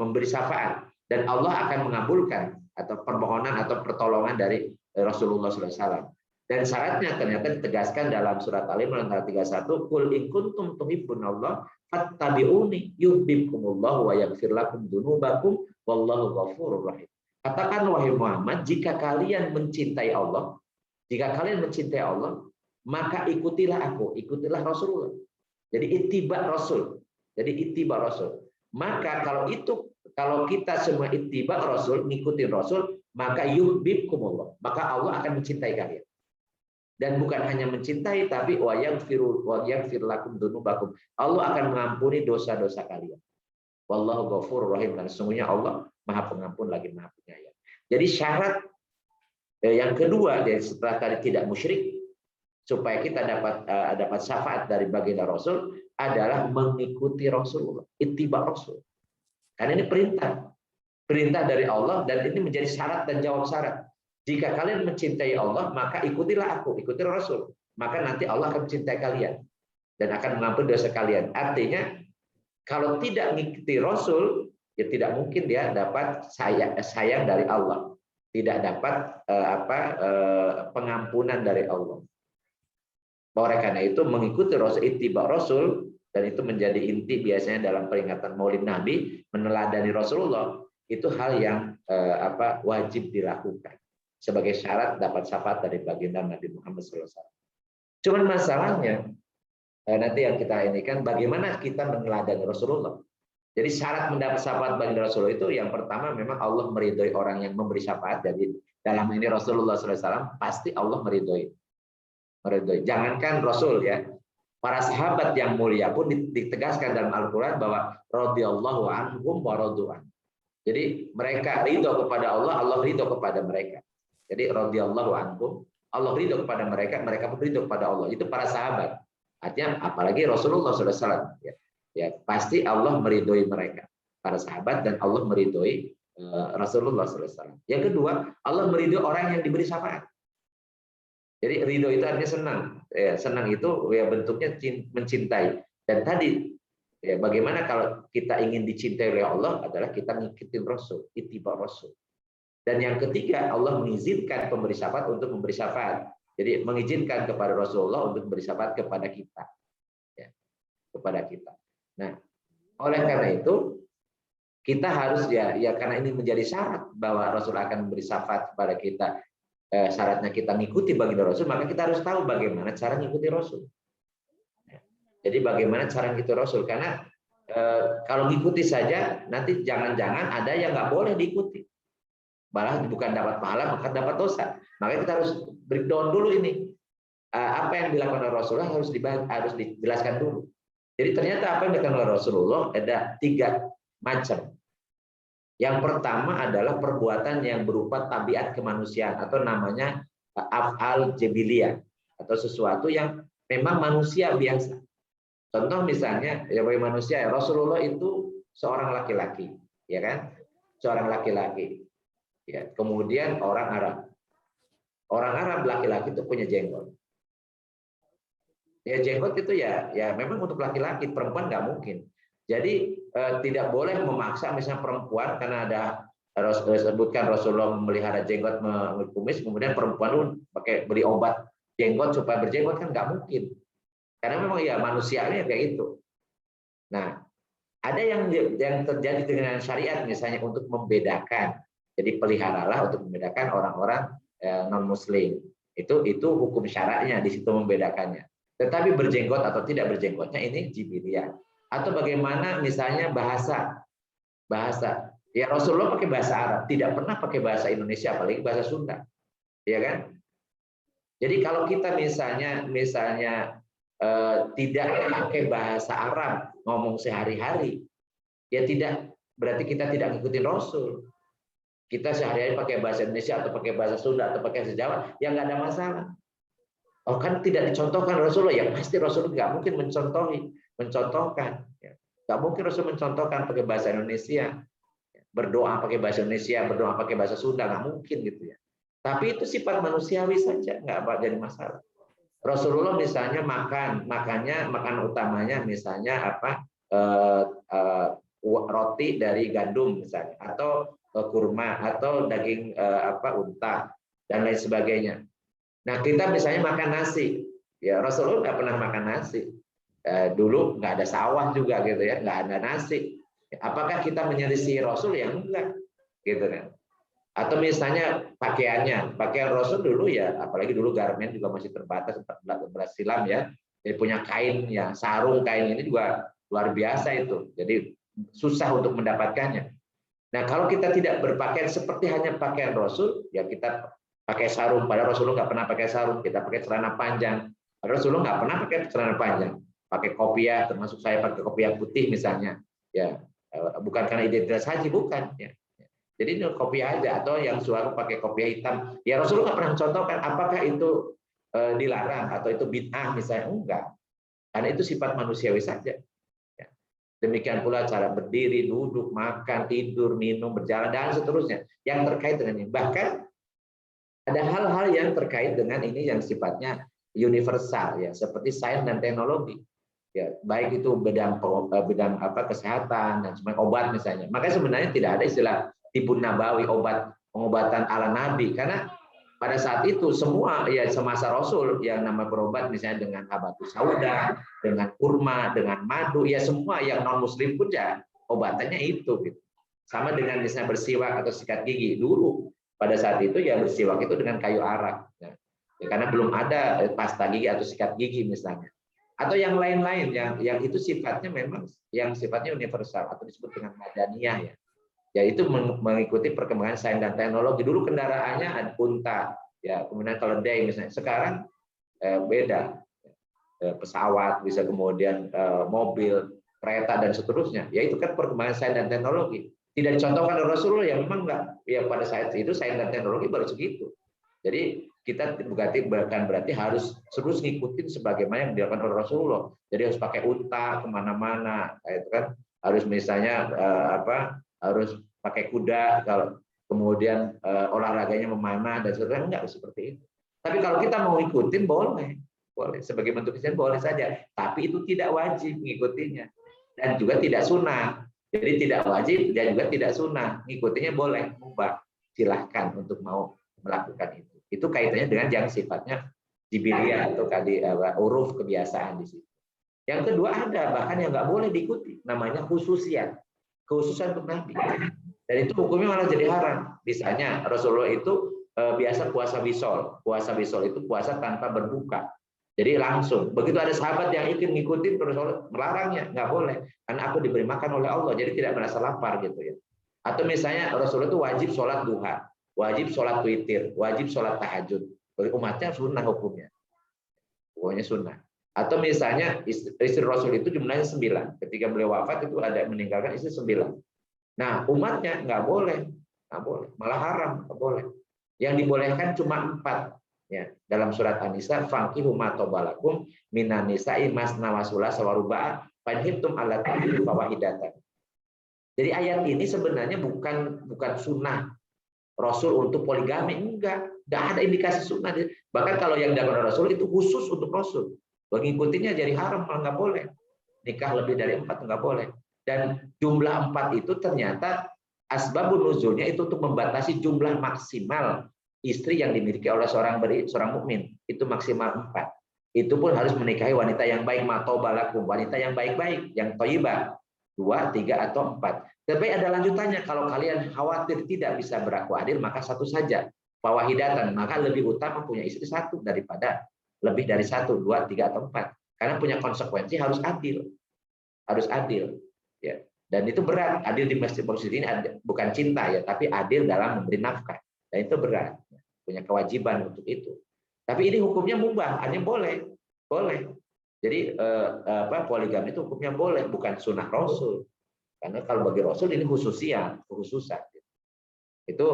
memberi syafaat, dan Allah akan mengabulkan atau permohonan atau pertolongan dari Rasulullah SAW. Dan syaratnya ternyata ditegaskan dalam surat Al-Imran 31, qul in kuntum tuhibbunallah fattabi'uni yuhibbukumullah wa yaghfir lakum dzunubakum wallahu ghafurur rahim. Katakan wahai Muhammad, jika kalian mencintai Allah, maka ikutilah aku, ikutilah Rasulullah. Jadi ittiba Rasul. Maka kalau kita semua ittiba Rasul, ngikutin Rasul, maka yuhibbukumullah, maka Allah akan mencintai kalian. Dan bukan hanya mencintai, tapi wa yaghfir lakum dzunubakum. Allah akan mengampuni dosa-dosa kalian. Wallahu ghafurur rahim. Dan sesungguhnya Allah Maha Pengampun lagi Maha Penyayang. Jadi syarat yang kedua, setelah tadi tidak musyrik, supaya kita dapat syafaat dari baginda Rasul, adalah mengikuti Rasulullah, ittiba Rasul. Karena ini perintah dari Allah, dan ini menjadi syarat dan jawab syarat. Jika kalian mencintai Allah, maka ikutilah aku, ikutilah Rasul. Maka nanti Allah akan mencintai kalian dan akan mengampuni dosa kalian. Artinya, kalau tidak mengikuti Rasul, ya tidak mungkin dia dapat sayang dari Allah, tidak dapat pengampunan dari Allah. Oleh karena itu mengikuti Rasul, ittiba Rasul, dan itu menjadi inti biasanya dalam peringatan Maulid Nabi, meneladani Rasulullah, itu hal yang wajib dilakukan sebagai syarat dapat syafaat dari baginda Nabi Muhammad SAW. Cuman masalahnya nanti yang kita ini kan bagaimana kita meneladani Rasulullah. Jadi syarat mendapat syafaat baginda Rasulullah itu yang pertama memang Allah meridhoi orang yang memberi syafaat. Jadi dalam ini Rasulullah SAW pasti Allah meridhoi. Jangankan Rasul ya, para sahabat yang mulia pun ditegaskan dalam Al-Quran bahwa radhiyallahu anhum wa radu'an. Jadi mereka ridho kepada Allah, Allah ridho kepada mereka. Jadi radhiyallahu anhum, Allah ridho kepada mereka, mereka pun ridho kepada Allah. Itu para sahabat. Artinya apalagi Rasulullah SAW. Ya, pasti Allah meridhoi mereka, para sahabat, dan Allah meridhoi Rasulullah SAW. Yang kedua, Allah meridhoi orang yang diberi syafaat. Jadi ridho itu artinya senang. Ya, senang itu ya bentuknya mencintai. Dan tadi ya, bagaimana kalau kita ingin dicintai oleh Allah adalah kita ngikutin Rasul, ittiba Rasul. Dan yang ketiga, Allah mengizinkan pemberi syafaat untuk memberi syafaat. Jadi mengizinkan kepada Rasulullah untuk memberi syafaat kepada kita. Ya, kepada kita. Nah, oleh karena itu kita harus ya karena ini menjadi syarat bahwa Rasul akan memberi syafaat kepada kita. Syaratnya kita ngikuti baginda Rasul, maka kita harus tahu bagaimana cara ngikuti Rasul. Jadi bagaimana cara ngikuti Rasul, karena kalau ngikuti saja nanti jangan-jangan ada yang nggak boleh diikuti, malah bukan dapat pahala maka dapat dosa. Maka kita harus breakdown dulu ini apa yang dilakukan oleh Rasulullah harus dijelaskan dulu. Jadi ternyata apa yang dilakukan oleh Rasulullah ada 3 macam. Yang pertama adalah perbuatan yang berupa tabiat kemanusiaan atau namanya af'al jabiliyah atau sesuatu yang memang manusia biasa. Contoh misalnya ya bagi manusia, Rasulullah itu seorang laki-laki, ya kan? seorang laki-laki. Ya, kemudian orang Arab. Orang Arab laki-laki itu punya jenggot. Ya jenggot itu ya memang untuk laki-laki, perempuan nggak mungkin. Jadi tidak boleh memaksa misalnya perempuan karena ada sebutkan Rasulullah memelihara jenggot kumis, kemudian perempuan pun pakai beli obat jenggot supaya berjenggot, kan nggak mungkin. Karena memang ya manusianya kayak gitu. Nah, ada yang terjadi dengan syariat misalnya untuk membedakan. Jadi peliharalah untuk membedakan orang-orang non Muslim. Itu hukum syara'nya di situ membedakannya. Tetapi berjenggot atau tidak berjenggotnya ini jibiliyah. Atau bagaimana misalnya bahasa. Ya Rasulullah pakai bahasa Arab, tidak pernah pakai bahasa Indonesia, apalagi bahasa Sunda. Ya kan? Jadi kalau kita misalnya tidak pakai bahasa Arab ngomong sehari-hari, ya tidak berarti kita tidak ngikutin Rasul. Kita sehari-hari pakai bahasa Indonesia atau pakai bahasa Sunda atau pakai bahasa Jawa, ya nggak ada masalah. Oh kan tidak dicontohkan Rasulullah, ya pasti Rasulullah nggak mungkin mencontohkan. Nggak mungkin Rasul mencontohkan pakai bahasa Indonesia, berdoa pakai bahasa Indonesia, berdoa pakai bahasa Sunda, nggak mungkin gitu ya. Tapi itu sifat manusiawi saja, nggak jadi masalah. Rasulullah misalnya makan utamanya misalnya roti dari gandum misalnya, atau kurma, atau daging unta dan lain sebagainya. Nah kita misalnya makan nasi, ya Rasulullah nggak pernah makan nasi. Dulu nggak ada sawah juga gitu ya, nggak ada nasi. Apakah kita menyelisih Rasul? Ya enggak, gitu kan. Atau misalnya pakaian Rasul dulu ya, apalagi dulu garmen juga masih terbatas 14 silam ya. Jadi punya kain ya, sarung kain ini juga luar biasa itu. Jadi susah untuk mendapatkannya. Nah kalau kita tidak berpakaian seperti hanya pakaian Rasul, ya kita pakai sarung. Padahal Rasulullah nggak pernah pakai sarung. Kita pakai celana panjang. Padahal Rasulullah nggak pernah pakai celana panjang. Pakai kopiah, termasuk saya pakai kopiah putih misalnya. Ya, bukan karena identitas haji, bukan. Ya. Jadi ini kopiah aja, atau yang suara pakai kopiah hitam. Ya Rasulullah nggak pernah contohkan apakah itu dilarang atau itu bid'ah misalnya, enggak. Karena itu sifat manusiawi saja. Ya. Demikian pula cara berdiri, duduk, makan, tidur, minum, berjalan dan seterusnya yang terkait dengan ini. Bahkan ada hal-hal yang terkait dengan ini yang sifatnya universal ya, seperti sains dan teknologi. Ya, baik itu bidang kesehatan dan semuanya, obat misalnya. Makanya sebenarnya tidak ada istilah tibun nabawi, pengobatan ala nabi, karena pada saat itu semua ya semasa Rasul yang nama berobat misalnya dengan habatus sauda, dengan kurma, dengan madu, ya semua yang non muslim pun ya obatannya itu gitu. Sama dengan misalnya bersiwak atau sikat gigi dulu. Pada saat itu ya bersiwak itu dengan kayu arak. Ya, karena belum ada pasta gigi atau sikat gigi misalnya. Atau yang lain-lain yang itu sifatnya memang yang sifatnya universal atau disebut dengan madaniyah ya. Yaitu mengikuti perkembangan sains dan teknologi. Dulu kendaraannya ada unta, ya, kemudian keledai misalnya. Sekarang beda. Pesawat, bisa kemudian mobil, kereta dan seterusnya. Yaitu kan perkembangan sains dan teknologi. Tidak dicontohkan oleh Rasulullah, ya memang enggak. Ya pada saat itu sains dan teknologi baru segitu. Jadi kita bukan berarti harus terus ngikutin sebagaimana yang dilakukan oleh Rasulullah. Jadi harus pakai unta kemana-mana, itu kan harus misalnya harus pakai kuda, kalau kemudian olahraganya memanah dan sebagainya, enggak seperti itu. Tapi kalau kita mau ikutin boleh sebagai bentuk Islam boleh saja. Tapi itu tidak wajib mengikutinya dan juga tidak sunnah. Jadi tidak wajib dan juga tidak sunnah. Ngikutinya boleh, mubah, silahkan untuk mau melakukan itu. Itu kaitannya dengan yang sifatnya jibiliyah atau uruf kebiasaan di situ. Yang kedua ada bahkan yang nggak boleh diikuti, namanya khususiat, khususan untuk Nabi. Dan itu hukumnya malah jadi haram. Misalnya Rasulullah itu biasa puasa wisol. Puasa wisol itu puasa tanpa berbuka. Jadi langsung. Begitu ada sahabat yang ingin ngikutin Rasulullah, melarangnya, nggak boleh. Karena aku diberi makan oleh Allah, jadi tidak merasa lapar gitu ya. Atau misalnya Rasulullah itu wajib sholat duha, wajib sholat witir, wajib sholat tahajud. Bagi umatnya sunnah hukumnya. Pokoknya sunnah. Atau misalnya istri Rasul itu jumlahnya 9. Ketika beliau wafat itu ada meninggalkan istri 9. Nah umatnya nggak boleh, malah haram, nggak boleh. Yang dibolehkan cuma 4. Ya, dalam surat An-Nisa, fankihu ma tobalakum minan nisa'i masna wa sulasa wa ruba'a fa in khiftum alla ta'dilu fawahidatan. Jadi ayat ini sebenarnya bukan sunnah Rasul untuk poligami, enggak ada indikasi sunnah. Bahkan kalau yang dilakukan Rasul itu khusus untuk Rasul. Bagi ngikutinya jadi haram, malah nggak boleh. Nikah lebih dari 4 nggak boleh. Dan jumlah 4 itu ternyata asbabun nuzulnya itu untuk membatasi jumlah maksimal istri yang dimiliki oleh seorang mukmin. Itu maksimal 4. Itu pun harus menikahi wanita yang baik, matobalakum, wanita yang baik-baik, yang thayyibah. 2, 3, atau 4. Tapi ada lanjutannya, kalau kalian khawatir tidak bisa berlaku adil, maka satu saja. Fawahidatan, maka lebih utama punya istri 1 daripada lebih dari 1, 2, 3, atau 4. Karena punya konsekuensi harus adil. Harus adil. Ya. Dan itu berat. Adil di masjid ini bukan cinta ya, tapi adil dalam memberi nafkah. Dan itu berat. Punya kewajiban untuk itu. Tapi ini hukumnya mubah, hanya boleh. Boleh. Jadi poligami itu hukumnya boleh, bukan sunnah Rasul. Karena kalau bagi Rasul ini khususan. Itu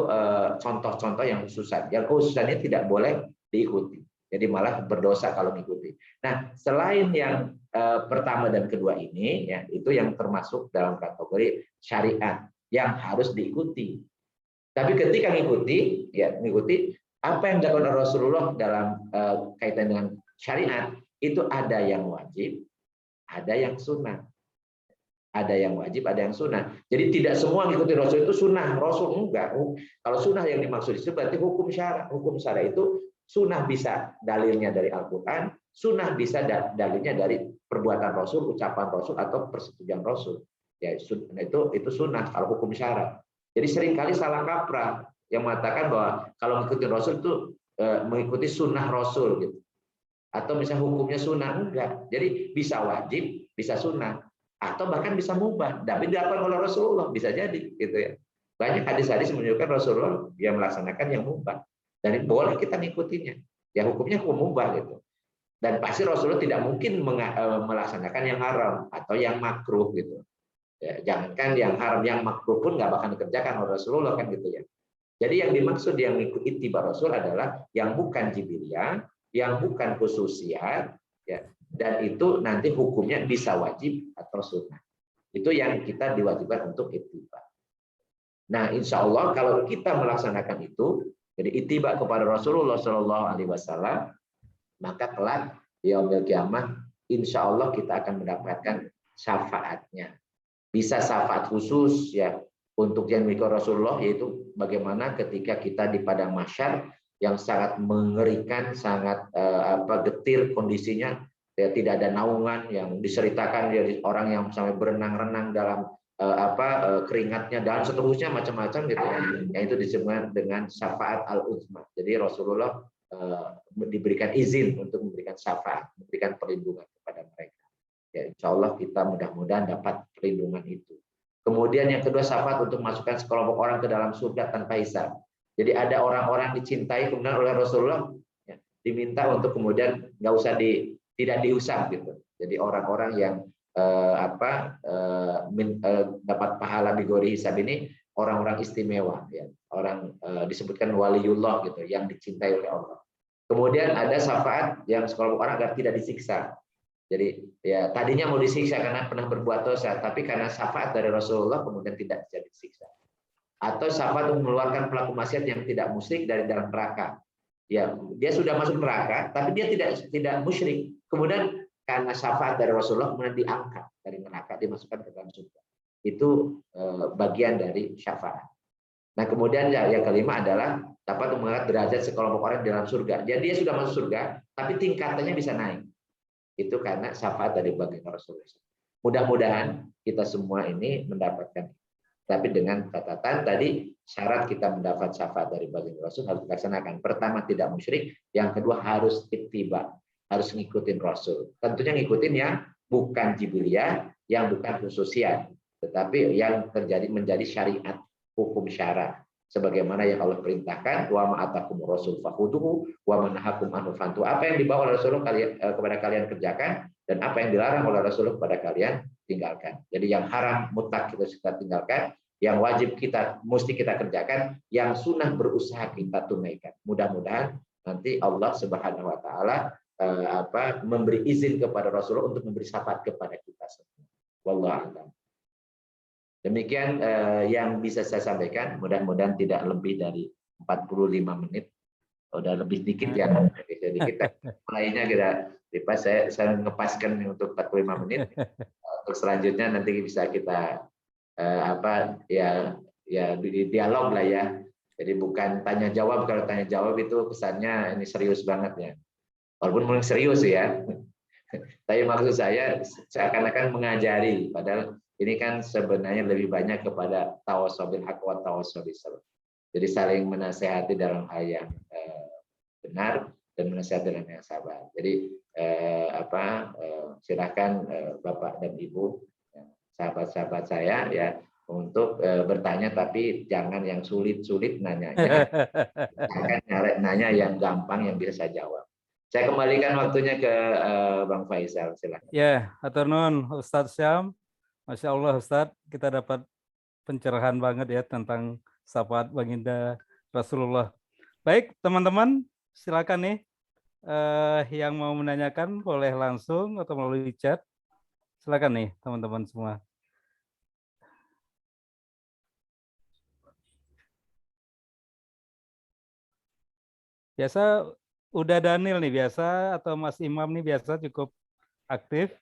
contoh-contoh yang khususan. Yang khususannya tidak boleh diikuti. Jadi malah berdosa kalau mengikuti. Nah, selain yang pertama dan kedua ini, ya itu yang termasuk dalam kategori syariat yang harus diikuti. Tapi ketika mengikuti apa yang dilakukan Rasulullah dalam kaitan dengan syariat, itu ada yang wajib, ada yang sunnah. Ada yang wajib, ada yang sunnah. Jadi tidak semua mengikuti Rasul itu sunnah. Rasul enggak. Kalau sunnah yang dimaksud itu berarti hukum syara. Hukum syara itu sunnah bisa dalilnya dari Al-Quran, sunnah bisa dalilnya dari perbuatan Rasul, ucapan Rasul, atau persetujuan Rasul. Ya, itu sunnah kalau hukum syara. Jadi seringkali salah kaprah yang mengatakan bahwa kalau mengikuti Rasul itu mengikuti sunnah Rasul gitu. Atau misalnya hukumnya sunnah, enggak. Jadi bisa wajib, bisa sunnah, atau bahkan bisa mubah. Tapi dilakukan oleh Rasulullah, bisa jadi gitu ya. Banyak hadis-hadis menunjukkan Rasulullah yang melaksanakan yang mubah. Dan boleh kita ngikutinya. Ya hukumnya hukum mubah gitu. Dan pasti Rasulullah tidak mungkin melaksanakan yang haram atau yang makruh gitu. Ya, jangankan yang haram, yang makruh pun nggak bakal dikerjakan oleh Rasulullah kan gitu ya. Jadi yang dimaksud yang mengikuti ittiba Rasul adalah yang bukan jibiliyah, yang bukan khususiyat, ya, dan itu nanti hukumnya bisa wajib atau sunnah. Itu yang kita diwajibkan untuk ittiba. Nah, insya Allah kalau kita melaksanakan itu, jadi ittiba kepada Rasulullah Shallallahu Alaihi Wasallam, maka kelak yaumil kiamah, insya Allah kita akan mendapatkan syafaatnya. Bisa syafaat khusus ya untuk yang dimiliki Rasulullah, yaitu bagaimana ketika kita di padang mahsyar yang sangat mengerikan, sangat getir kondisinya, ya, tidak ada naungan, yang diceritakan dari orang yang sampai berenang-renang dalam keringatnya dan seterusnya macam-macam gitu ya. Yang itu disebut dengan syafaat al-uzma. Jadi Rasulullah diberikan izin untuk memberikan syafaat, memberikan perlindungan kepada mereka. Ya, insya Allah kita mudah-mudahan dapat perlindungan itu. Kemudian yang kedua, syafaat untuk masukkan sekelompok orang ke dalam surga tanpa hisab. Jadi ada orang-orang dicintai kemudian oleh Rasulullah, ya, diminta untuk kemudian tidak diusap gitu. Jadi orang-orang yang dapat pahala bigori hisab ini orang-orang istimewa, ya. Orang disebutkan waliullah gitu, yang dicintai oleh Allah. Kemudian ada syafaat yang sekelompok orang agar tidak disiksa. Jadi ya tadinya mau disiksa karena pernah berbuat dosa, tapi karena syafaat dari Rasulullah kemudian tidak bisa disiksa. Atau syafaat untuk mengeluarkan pelaku maksiat yang tidak musyrik dari dalam neraka. Ya, dia sudah masuk neraka, tapi dia tidak musyrik. Kemudian karena syafaat dari Rasulullah kemudian diangkat dari neraka, dimasukkan ke dalam surga. Itu bagian dari syafaat. Nah, kemudian yang kelima adalah dapat mengangkat derajat sekelompok orang di dalam surga. Jadi dia sudah masuk surga, tapi tingkatannya bisa naik. Itu karena syafaat dari baginda Rasulullah. Mudah-mudahan kita semua ini mendapatkan. Tapi dengan catatan tadi, syarat kita mendapat syafaat dari baginda Rasul harus dilaksanakan. Pertama, tidak musyrik. Yang kedua, harus ittiba, harus ngikutin Rasul. Tentunya ngikutin yang bukan jibiliyah, yang bukan khususiyat, tetapi yang menjadi syariat, hukum syara. Sebagaimana yang Allah perintahkan, wa ma atakumur rasul fakhuduhu wa ma nahakum anhu fantu. Apa yang dibawa oleh Rasulullah kepada kalian kerjakan, dan apa yang dilarang oleh Rasulullah kepada kalian tinggalkan. Jadi yang haram mutlak kita tinggalkan, yang wajib mesti kita kerjakan, yang sunnah berusaha kita tunaikan. Mudah-mudahan nanti Allah Subhanahu wa taala memberi izin kepada Rasulullah untuk memberi syafaat kepada kita semua. Wallahu a'lam. Demikian yang bisa saya sampaikan. Mudah-mudahan tidak lebih dari 45 menit. Udah lebih dikit ya, sedikit. Mulainya saya ngepaskan untuk 45 menit. Untuk selanjutnya nanti bisa kita dialog lah ya. Jadi bukan tanya jawab. Kalau tanya jawab itu kesannya ini serius banget ya. Walaupun memang serius ya. Tapi maksud saya seakan-akan mengajari, padahal ini kan sebenarnya lebih banyak kepada tawasobil haq wa tawasobil sabr. Jadi saling menasehati dalam hal yang benar dan menasehati dalam yang sabar. Jadi silakan Bapak dan Ibu, sahabat-sahabat saya ya, untuk bertanya, tapi jangan yang sulit-sulit nanyanya. Jangan nanya yang gampang yang bisa saya jawab. Saya kembalikan waktunya ke Bang Faisal, silakan. Ya, hatur nuhun Ustadz Syam. Masya Allah Ustadz, kita dapat pencerahan banget ya tentang syafaat baginda Rasulullah. Baik teman-teman, silakan nih yang mau menanyakan boleh langsung atau melalui chat. Silakan nih teman-teman semua. Biasa udah Daniel nih biasa, atau Mas Imam nih biasa cukup aktif.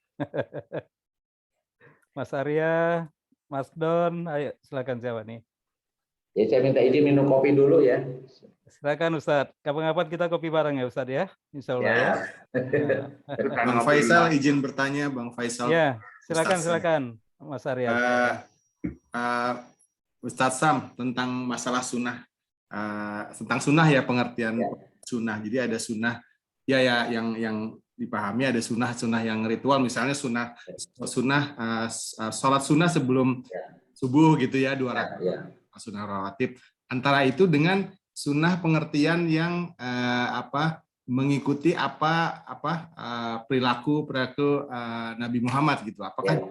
Mas Arya, Mas Don, ayo silakan siapa nih? Ya, saya minta izin minum kopi dulu ya. Silakan Ustadz. Kapan-kapan kita kopi bareng ya Ustadz ya, Insya Allah ya. Bang Faisal izin bertanya, Bang Faisal. Ya, silakan Mas Arya. Ustadz Sam, tentang masalah sunnah, tentang sunnah ya, pengertian sunnah. Jadi ada sunnah ya yang dipahami, ada sunnah yang ritual, misalnya sunnah sholat sunnah sebelum subuh gitu ya, 2 rakaat sunnah rawatib. Antara itu dengan sunnah pengertian yang mengikuti perilaku Nabi Muhammad gitu. Apakah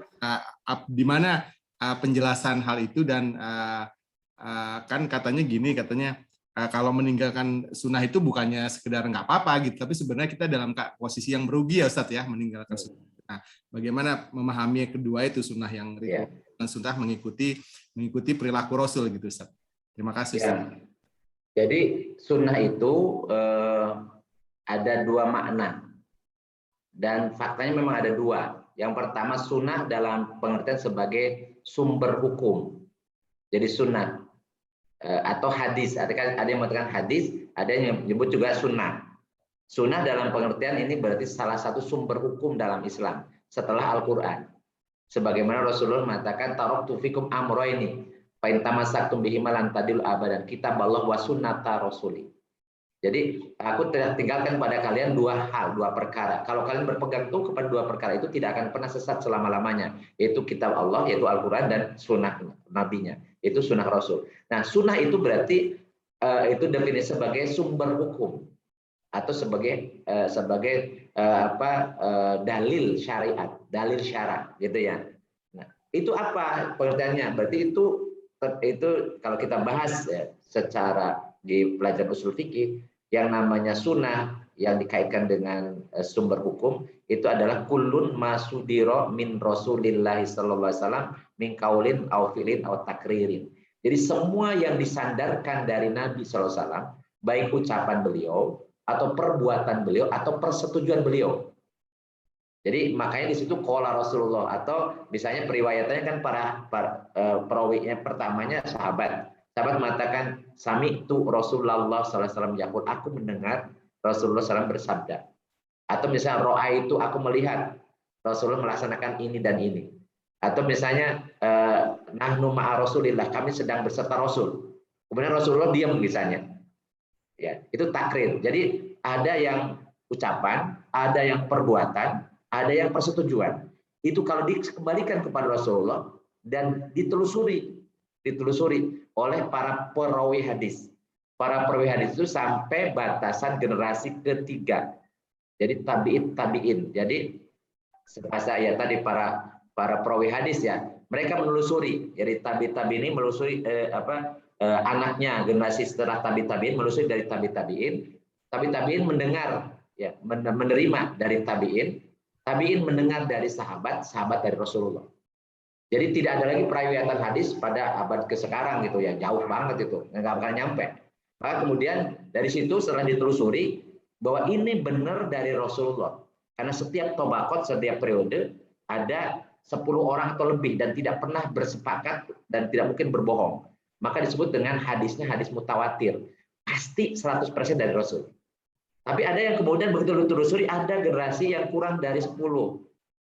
di mana penjelasan hal itu, dan kan katanya kalau meninggalkan sunnah itu bukannya sekedar nggak apa-apa gitu, tapi sebenarnya kita dalam posisi yang merugi ya Ustadz ya, meninggalkan sunnah. Nah, bagaimana memahami kedua itu, sunnah yang ritual dan sunnah mengikuti perilaku Rasul gitu Ustadz. Terima kasih Ustadz. Jadi sunnah itu ada 2 makna, dan faktanya memang ada 2. Yang pertama, sunnah dalam pengertian sebagai sumber hukum. Jadi sunnah atau hadis, ada yang mengatakan hadis, ada yang menyebut juga sunnah. Sunnah dalam pengertian ini berarti salah satu sumber hukum dalam Islam setelah Al-Quran. Sebagaimana Rasulullah mengatakan, taraktu fikum amroini fa in tamassaktum bihima lan tadillu abadan, kitaballah wa sunnata rasuli. Jadi aku tinggalkan pada kalian 2 perkara. Kalau kalian berpegang teguh kepada 2 perkara itu, tidak akan pernah sesat selama-lamanya, yaitu kitab Allah, yaitu Al-Quran, dan sunnah nabinya, itu sunnah Rasul. Nah, sunnah itu berarti itu definisi sebagai sumber hukum atau sebagai dalil syariat, dalil syara gitu ya. Nah, itu apa pengertiannya? Berarti itu kalau kita bahas ya, secara di pelajaran usul fikih, yang namanya sunnah yang dikaitkan dengan sumber hukum itu adalah kullun masudiro min Rasulillahi sallallahu alaihi wasallam min qaulin au fi'lin au takririn. Jadi semua yang disandarkan dari Nabi sallallahu alaihi wasallam, baik ucapan beliau atau perbuatan beliau atau persetujuan beliau. Jadi makanya di situ qala Rasulullah, atau misalnya periwayatannya kan para perawinya pertamanya sahabat. Sahabat mengatakan, sami'tu Rasulullah SAW yaqul, aku mendengar Rasulullah SAW bersabda. Atau misalnya ra'aitu, aku melihat Rasulullah melaksanakan ini dan ini. Atau misalnya nahnu ma'a Rasulillah, kami sedang berserta Rasul. Kemudian Rasulullah diam misalnya. Ya, itu takrir. Jadi ada yang ucapan, ada yang perbuatan, ada yang persetujuan. Itu kalau dikembalikan kepada Rasulullah dan ditelusuri oleh para perawi hadis. Para perawi hadis itu sampai batasan generasi ketiga. Jadi tabi'in. Jadi bahasa ya tadi para perawi hadis ya, mereka menelusuri. Jadi tabi'in ini menelusuri anaknya, generasi setelah tabi'in menelusuri dari tabi'in mendengar ya, menerima dari tabi'in mendengar dari sahabat dari Rasulullah. Jadi tidak ada lagi periwayatan hadis pada abad ke sekarang gitu ya, jauh banget itu, nggak bakal nyampe. Maka kemudian dari situ setelah ditelusuri bahwa ini benar dari Rasulullah. Karena setiap tobakot, setiap periode ada 10 orang atau lebih dan tidak pernah bersepakat dan tidak mungkin berbohong. Maka disebut dengan hadisnya hadis mutawatir. Pasti 100% dari Rasul. Tapi ada yang kemudian begitu ditelusuri ada generasi yang kurang dari 10.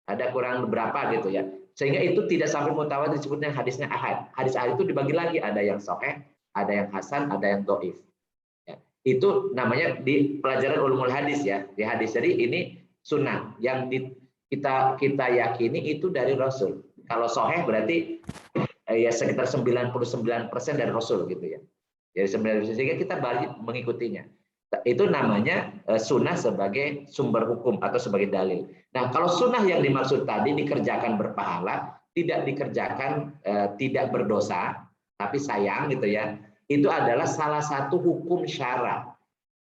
Ada kurang beberapa gitu ya. Sehingga itu tidak sampai mutawatir disebutnya hadisnya ahad. Hadis ahad itu dibagi lagi, ada yang sahih, ada yang hasan, ada yang dhaif. Ya. Itu namanya di pelajaran ulumul hadis ya, di hadis. Jadi ini sunnah yang kita yakini itu dari Rasul. Kalau sahih berarti ya sekitar 99% dari Rasul gitu ya. Jadi 99% sehingga kita balik mengikutinya. Itu namanya sunnah sebagai sumber hukum atau sebagai dalil. Nah, kalau sunnah yang dimaksud tadi dikerjakan berpahala, tidak dikerjakan tidak berdosa, tapi sayang gitu ya, itu adalah salah satu hukum syara.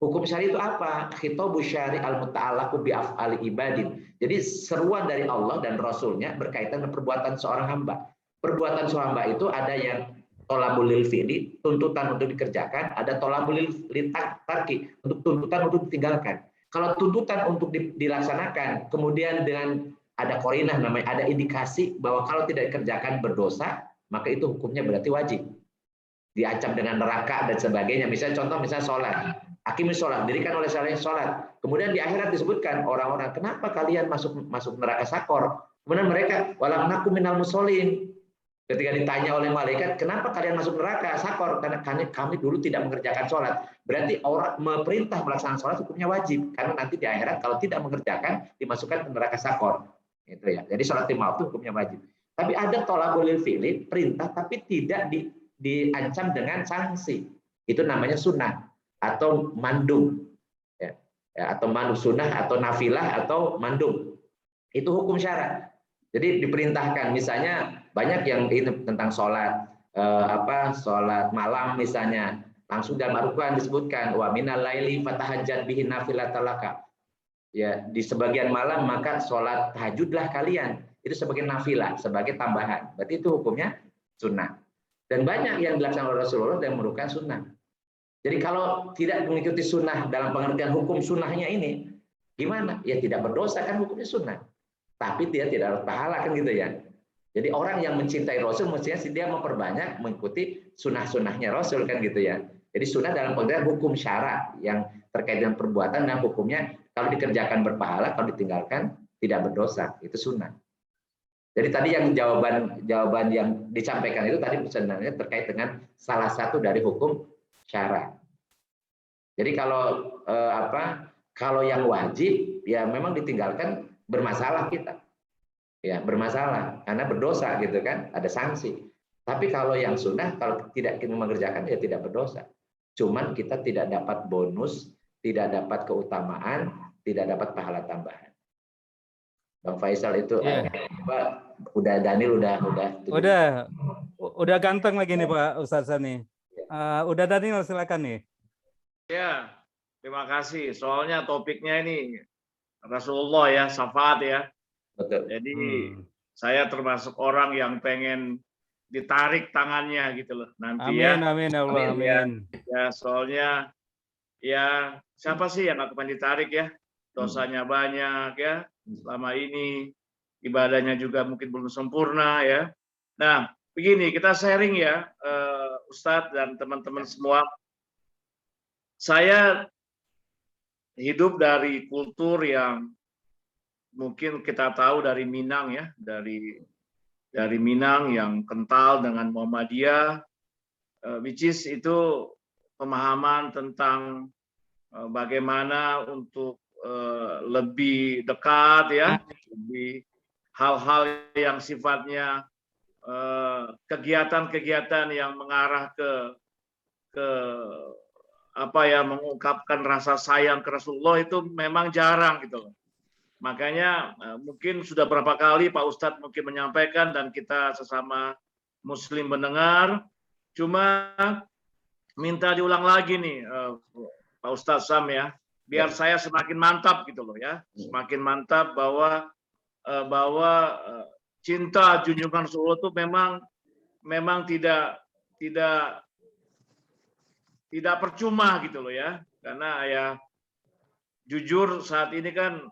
Hukum syari itu apa? Khitabu syari al-muta'allaqu bi af'ali ibadin. Jadi seruan dari Allah dan Rasulnya berkaitan dengan perbuatan seorang hamba. Perbuatan seorang hamba itu ada yang tolabul lil fi'li, tuntutan untuk dikerjakan, ada tolabul lil tarki, untuk tuntutan untuk ditinggalkan. Kalau tuntutan untuk dilaksanakan, kemudian dengan ada korinah namanya, ada indikasi bahwa kalau tidak dikerjakan berdosa, maka itu hukumnya berarti wajib. Diancam dengan neraka dan sebagainya. Misalnya contoh misalnya sholat. Aqimis sholat, dirikan oleh saya sholat. Kemudian di akhirat disebutkan orang-orang, kenapa kalian masuk neraka sakor? Kemudian mereka, walam nakum minal musholin. Ketika ditanya oleh malaikat, kenapa kalian masuk neraka sakor? Karena kami dulu tidak mengerjakan sholat. Berarti orang memerintah melaksanakan sholat hukumnya wajib. Karena nanti di akhirat kalau tidak mengerjakan dimasukkan ke neraka sakor. Itu ya. Jadi sholat lima waktu hukumnya wajib. Tapi ada tolabul lil fi'li, perintah tapi tidak diancam dengan sanksi. Itu namanya sunnah atau mandum. Ya, atau mandum sunnah atau nafilah atau mandum. Itu hukum syara. Jadi diperintahkan, misalnya banyak yang ini tentang sholat, sholat malam misalnya, langsung dalam Al-Quran disebutkan, wa minal laili fatahajjat bihi nafilatalaka. Ya, di sebagian malam maka sholat tahajudlah kalian. Itu sebagai nafilah, sebagai tambahan. Berarti itu hukumnya sunnah. Dan banyak yang dilaksanakan oleh Rasulullah yang merupakan sunnah. Jadi kalau tidak mengikuti sunnah dalam pengertian hukum sunnahnya ini, gimana? Ya tidak berdosa kan hukumnya sunnah. Tapi dia tidak harus pahala kan gitu ya. Jadi orang yang mencintai Rasul mestinya dia memperbanyak mengikuti sunnah-sunnahnya Rasul kan gitu ya. Jadi sunnah dalam pengertian hukum syara yang terkait dengan perbuatan dan hukumnya kalau dikerjakan berpahala, kalau ditinggalkan tidak berdosa. Itu sunnah. Jadi tadi yang jawaban yang disampaikan itu tadi sebenarnya terkait dengan salah satu dari hukum syara. Jadi kalau yang wajib ya memang ditinggalkan bermasalah kita. Ya, bermasalah karena berdosa gitu kan, ada sanksi. Tapi kalau yang sunnah kalau tidak kita mengerjakan ya tidak berdosa. Cuman kita tidak dapat bonus, tidak dapat keutamaan, tidak dapat pahala tambahan. Bang Faisal itu udah Daniel udah ganteng lagi nih Pak Ustadz nih. Udah Daniel silakan nih. Ya, terima kasih. Soalnya topiknya ini Rasulullah ya, syafaat ya. Betul. Jadi saya termasuk orang yang pengen ditarik tangannya gitu loh nanti. Amin, ya. Allah, amin. Ya, soalnya ya siapa sih yang akan ditarik ya? Dosanya banyak ya. Selama ini ibadahnya juga mungkin belum sempurna ya. Nah, begini kita sharing ya, Ustadz dan teman-teman semua. Saya hidup dari kultur yang mungkin kita tahu dari Minang ya, dari Minang yang kental dengan Muhammadiyah, which is itu pemahaman tentang bagaimana untuk lebih dekat ya, lebih hal-hal yang sifatnya kegiatan-kegiatan yang mengarah ke mengungkapkan rasa sayang ke Rasulullah itu memang jarang gitu loh. Makanya mungkin sudah berapa kali Pak Ustadz mungkin menyampaikan dan kita sesama Muslim mendengar, cuma minta diulang lagi nih Pak Ustadz Sam ya, biar saya semakin mantap gitu loh ya, semakin mantap bahwa cinta junjungan Rasulullah itu memang tidak percuma gitu loh ya. Karena ya jujur saat ini kan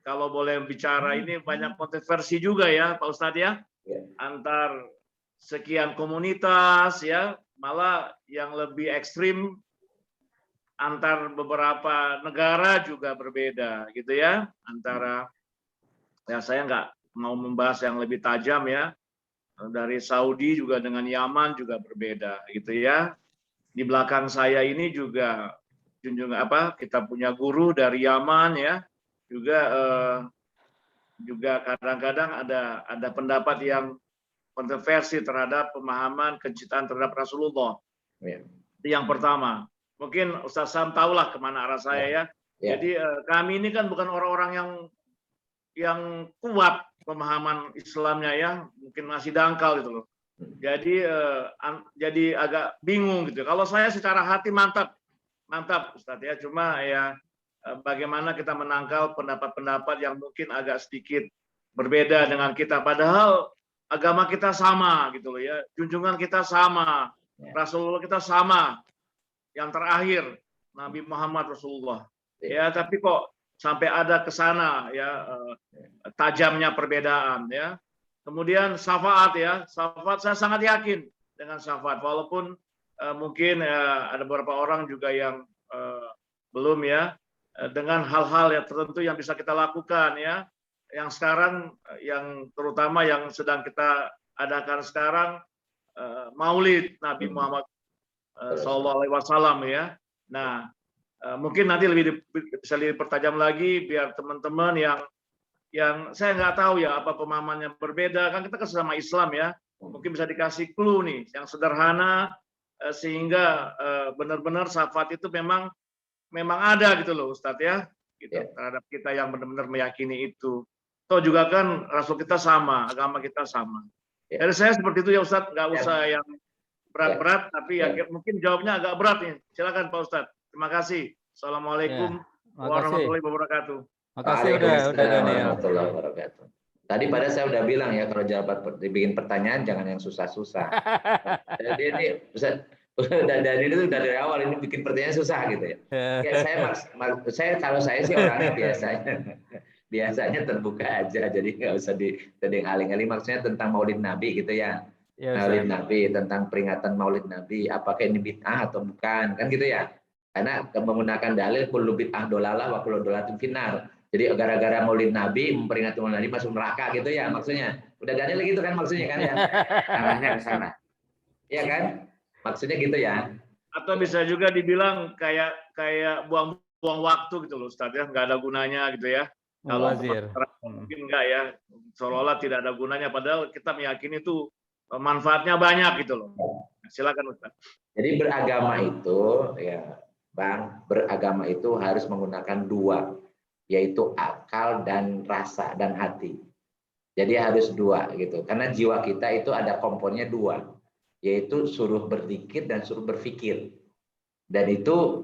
kalau boleh bicara ini banyak kontroversi juga ya Pak Ustadz ya. Antar sekian komunitas ya, malah yang lebih ekstrim antar beberapa negara juga berbeda gitu ya. Antara ya saya nggak mau membahas yang lebih tajam ya. Dari Saudi juga dengan Yaman juga berbeda gitu ya. Di belakang saya ini juga kita punya guru dari Yaman ya. Juga kadang-kadang ada pendapat yang kontroversi terhadap pemahaman kecintaan terhadap Rasulullah. Ya. Itu yang pertama. Mungkin Ustaz Sam tahulah kemana arah saya ya. Ya. Jadi kami ini kan bukan orang-orang yang kuat pemahaman Islamnya ya, mungkin masih dangkal gitu loh. Jadi agak bingung gitu. Kalau saya secara hati mantap Ustaz ya. Cuma ya bagaimana kita menangkal pendapat-pendapat yang mungkin agak sedikit berbeda dengan kita. Padahal agama kita sama gitu loh ya. Junjungan kita sama. Rasulullah kita sama. Yang terakhir Nabi Muhammad Rasulullah. Ya, tapi kok sampai ada ke sana ya tajamnya perbedaan ya. Kemudian syafaat ya. Syafaat saya sangat yakin dengan syafaat walaupun mungkin ada beberapa orang juga yang belum ya dengan hal-hal yang tertentu yang bisa kita lakukan ya. Yang sekarang yang terutama yang sedang kita adakan sekarang Maulid Nabi Muhammad Sallallahu Alaihi Wasallam ya. Nah, mungkin nanti bisa dipertajam lagi biar teman-teman yang saya nggak tahu ya apa pemahamannya berbeda, kan kita sesama Islam ya, mungkin bisa dikasih clue nih yang sederhana sehingga benar-benar syafaat itu memang ada gitu loh Ustadz ya, gitu, terhadap kita yang benar-benar meyakini itu. Toh juga kan Rasul kita sama, agama kita sama. Dari saya seperti itu ya Ustadz, nggak usah yang berat-berat, tapi ya mungkin jawabnya agak berat nih. Silakan Pak Ustadz. Terima kasih. Assalamualaikum warahmatullahi wabarakatuh. Makasih udah Daniel. Warahmatullahi wabarakatuh. Tadi pada saya udah bilang ya kalau dibikin pertanyaan jangan yang susah-susah. Jadi ini dari itu dari awal ini bikin pertanyaan susah gitu ya. Ya saya kalau saya sih orangnya biasanya terbuka aja, jadi nggak usah yang aling-aling. Maksudnya tentang Maulid Nabi gitu ya. Maulid Nabi, tentang peringatan Maulid Nabi, apakah ini bid'ah atau bukan, kan gitu ya. Karena menggunakan dalil kullu bid'ah dolalah wa kullu dolalatin finnar. Jadi gara-gara Maulid Nabi memperingati Maulid Nabi masuk neraka gitu ya maksudnya. Udah dalil gitu kan maksudnya kan ya. Arahnya ke sana. Iya kan? Maksudnya gitu ya. Atau bisa juga dibilang kayak buang-buang waktu gitu loh Ustaz ya, nggak ada gunanya gitu ya. Kalau mungkin enggak ya, seolah-olah tidak ada gunanya padahal kita meyakini itu manfaatnya banyak gitu loh. Silakan Ustaz. Jadi beragama itu ya Bang, beragama itu harus menggunakan dua, yaitu akal dan rasa dan hati. Jadi harus dua gitu. Karena jiwa kita itu ada komponnya dua, yaitu suruh berzikir dan suruh berpikir. Dan itu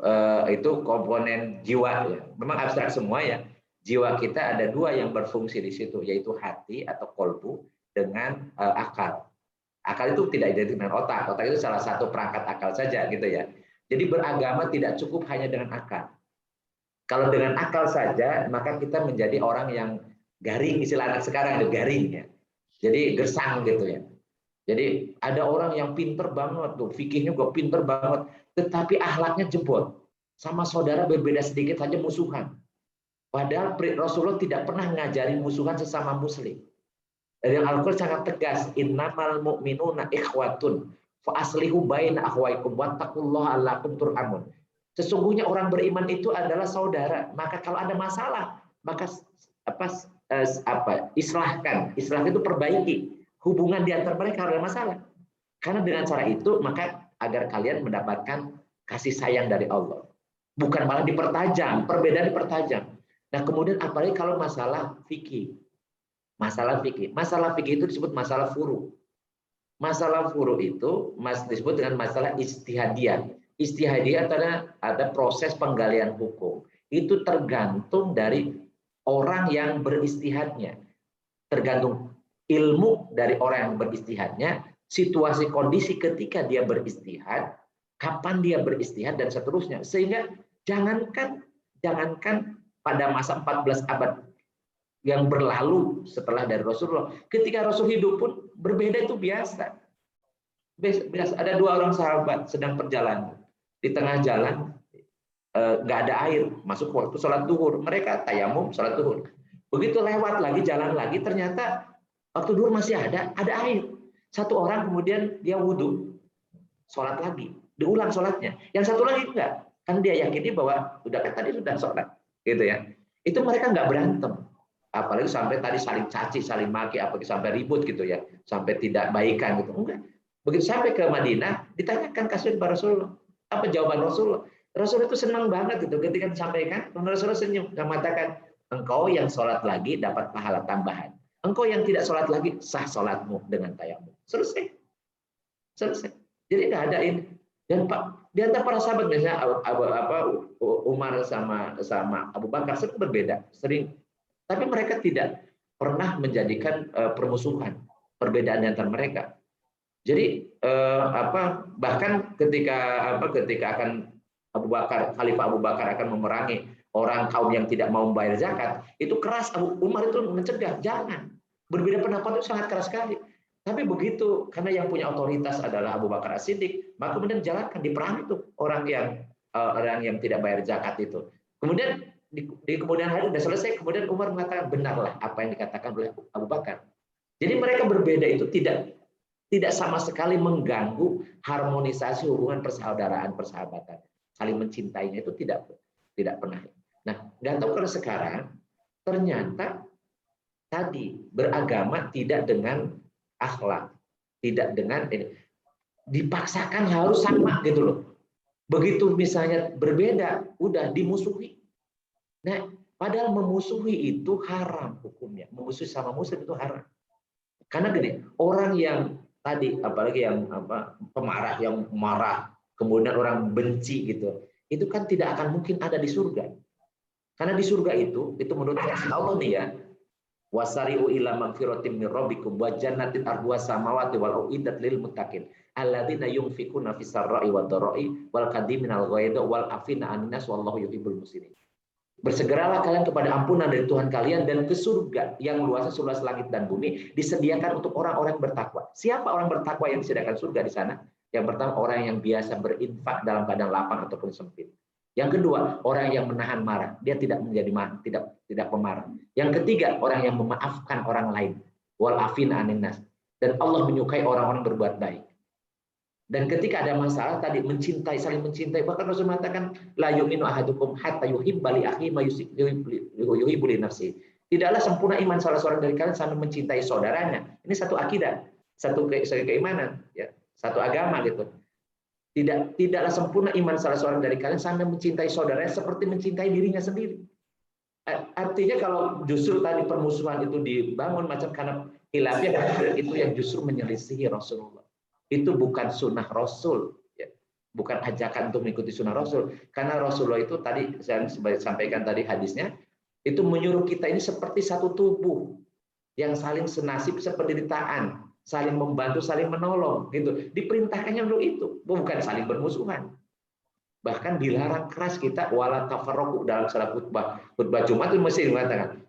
komponen jiwa ya. Memang abstrak semua ya. Jiwa kita ada dua yang berfungsi di situ, yaitu hati atau kolbu dengan akal. Akal itu tidak identik dengan otak. Otak itu salah satu perangkat akal saja gitu ya. Jadi beragama tidak cukup hanya dengan akal. Kalau dengan akal saja, maka kita menjadi orang yang garing, istilah anak sekarang itu garing ya. Jadi gersang gitu ya. Jadi ada orang yang pinter banget tuh, fikihnya juga pinter banget, tetapi akhlaknya jebol. Sama saudara berbeda sedikit saja musuhan. Padahal Rasulullah tidak pernah ngajari musuhan sesama muslim. Dan Al-Quran sangat tegas, innamal mu'minuna ikhwatun fa aslihu baina akhwaikum wattaqullaha la'allakum turhamun. Sesungguhnya orang beriman itu adalah saudara. Maka kalau ada masalah, maka islahkan. Islah itu perbaiki hubungan di antara mereka kalau ada masalah. Karena dengan cara itu maka agar kalian mendapatkan kasih sayang dari Allah. Bukan malah dipertajam, perbedaan dipertajam. Nah, kemudian apalagi kalau masalah fikih. Masalah fikih itu disebut masalah furu. Masalah furu itu disebut dengan masalah ijtihadiyah. Ijtihadiyah ada proses penggalian hukum. Itu tergantung dari orang yang beristihadnya. Tergantung ilmu dari orang yang beristihadnya, situasi kondisi ketika dia beristihad, kapan dia beristihad dan seterusnya. Sehingga jangankan pada masa 14 abad yang berlalu setelah dari Rasulullah, ketika Rasul hidup pun berbeda itu biasa. Ada 2 orang sahabat sedang perjalanan, di tengah jalan nggak ada air, masuk waktu sholat duhur, mereka tayamum sholat duhur. Begitu lewat lagi, jalan lagi, ternyata waktu duhur masih ada air. Satu orang kemudian dia wudhu, sholat lagi, diulang sholatnya. Yang satu lagi enggak, kan dia yakini bahwa tadi sudah sholat, gitu ya. Itu mereka nggak berantem, apalagi sampai tadi saling caci, saling maki, apalagi sampai ribut gitu ya, sampai tidak baikan gitu, enggak. Begitu sampai ke Madinah, ditanyakan kasus kepada Rasulullah, apa jawaban Rasulullah? Rasul itu senang banget gitu ketika disampaikan, Rasulullah senyum dan mengatakan, engkau yang sholat lagi dapat pahala tambahan, engkau yang tidak sholat lagi sah sholatmu dengan tayamum. Selesai. Jadi nggak ada ini. Dan Pak, di antara para sahabat misalnya Umar sama Abu Bakar sering berbeda, tapi mereka tidak pernah menjadikan permusuhan, perbedaan di antara mereka. Jadi bahkan ketika akan Khalifah Abu Bakar akan memerangi orang kaum yang tidak mau membayar zakat, itu keras. Umar itu mencegah, jangan. Berbeda pendapat itu sangat keras sekali. Tapi begitu, karena yang punya otoritas adalah Abu Bakar As-Siddiq, maka kemudian jalankan, diperangi itu orang yang tidak bayar zakat itu. Kemudian di kemudian hari sudah selesai, kemudian Umar mengatakan benarlah apa yang dikatakan oleh Abu Bakar. Jadi mereka berbeda itu tidak sama sekali mengganggu harmonisasi hubungan persaudaraan, persahabatan. Saling mencintainya itu tidak pernah. Nah, nggak tahu kalau sekarang ternyata tadi beragama tidak dengan akhlak, tidak dengan ini, dipaksakan harus sama gitu loh. Begitu misalnya berbeda, udah dimusuhi. Nah, padahal memusuhi itu haram hukumnya. Memusuhi sama muslim itu haram. Karena gini, orang yang tadi apalagi yang pemarah, yang marah, kemudian orang benci gitu, itu kan tidak akan mungkin ada di surga. Karena di surga itu menurut Allah nih ya, wasari'u ila magfiratin min rabbikum wa jannatin arduha samawati wal uiddat lil muttaqin alladzina yunfikuna fis sarra'i wad dharra'i wal qadiminal ghaidha wal afina 'anil nas wallahu yuhibbul muslimin. Bersegeralah kalian kepada ampunan dari Tuhan kalian dan ke surga yang luasnya seluas langit dan bumi, disediakan untuk orang-orang yang bertakwa. Siapa orang bertakwa yang disediakan surga di sana? Yang pertama, orang yang biasa berinfak dalam keadaan lapang ataupun sempit. Yang kedua, orang yang menahan marah, dia tidak menjadi tidak pemarah. Yang ketiga, orang yang memaafkan orang lain. Wal afina 'anil nas. Dan Allah menyukai orang-orang berbuat baik. Dan ketika ada masalah tadi saling mencintai, bahkan Rasul mengatakan la yu'minu ahadukum hatta yuhibba li akhihi ma yuhibbu li nafsihi. Tidaklah sempurna iman salah seorang dari kalian sampai mencintai saudaranya. Ini satu akidah, satu keimanan, ya, satu agama gitu. Tidaklah sempurna iman salah seorang dari kalian sampai mencintai saudaranya seperti mencintai dirinya sendiri. Artinya kalau justru tadi permusuhan itu dibangun macam karena khilafiyah, itu yang justru menyelisihi Rasulullah. Itu bukan sunnah Rasul, ya. Bukan ajakan untuk mengikuti sunnah Rasul. Karena Rasulullah itu tadi saya sampaikan tadi hadisnya, itu menyuruh kita ini seperti satu tubuh yang saling senasib sependeritaan, saling membantu, saling menolong, gitu. Diperintahkannya untuk itu, bukan saling bermusuhan. Bahkan dilarang keras kita wala tafarraqu dalam salah khutbah Jumat itu mesti mengatakan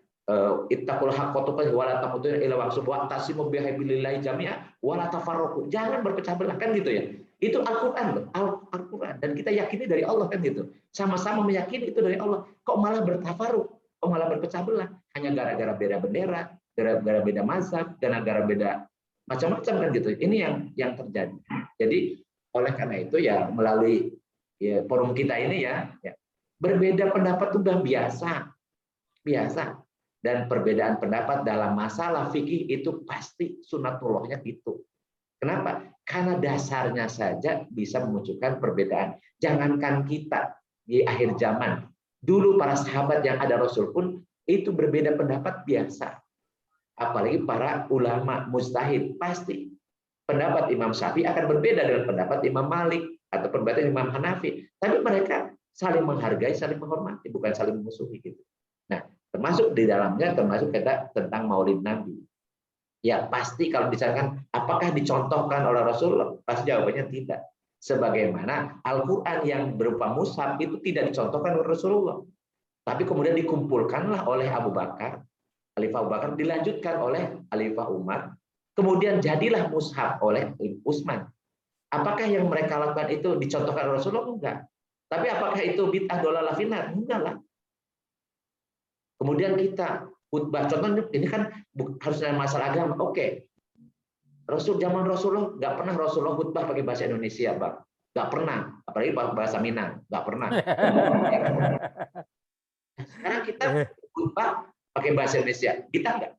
ittaqul haqqa tuqatih wa la tamutunna illa wa antum wa'tasimu bihablillahi jami'a wa la tafarraqu. Jangan berpecah belah kan gitu ya. Itu Al-Qur'an, Al-Qur'an, dan kita yakini dari Allah kan gitu. Sama-sama meyakini itu dari Allah. Kok malah bertafarruq? Kok malah berpecah belah? Hanya gara-gara beda bendera, gara-gara beda mazhab, dan gara-gara beda macam-macam kan gitu. Ini yang terjadi. Jadi oleh karena itu ya melalui forum kita ini ya berbeda pendapat itu biasa. Dan perbedaan pendapat dalam masalah fikih itu pasti sunatullahnya gitu. Kenapa? Karena dasarnya saja bisa memunculkan perbedaan. Jangankan kita di akhir zaman, dulu para sahabat yang ada Rasul pun itu berbeda pendapat biasa. Apalagi para ulama mujtahid, pasti pendapat Imam Syafi'i akan berbeda dengan pendapat Imam Malik atau pendapat Imam Hanafi. Tapi mereka saling menghargai, saling menghormati, bukan saling memusuhi gitu. Nah, termasuk di dalamnya termasuk kita tentang Maulid Nabi. Ya pasti kalau misalkan apakah dicontohkan oleh Rasulullah? Pasti jawabannya tidak. Sebagaimana Al-Quran yang berupa mushaf itu tidak dicontohkan oleh Rasulullah. Tapi kemudian dikumpulkanlah oleh Abu Bakar, Khalifah Abu Bakar, dilanjutkan oleh Khalifah Umar, kemudian jadilah mushaf oleh Utsman. Apakah yang mereka lakukan itu dicontohkan oleh Rasulullah? Enggak. Tapi apakah itu bid'ah dolalah finar? Enggak lah. Kemudian kita khutbah, contohnya ini kan harus ada masalah agama. Oke. Zaman Rasulullah nggak pernah Rasulullah khutbah pakai bahasa Indonesia, Pak. Nggak pernah, apalagi bahasa Minang, nggak pernah. Sekarang kita khutbah pakai bahasa Indonesia, kita nggak,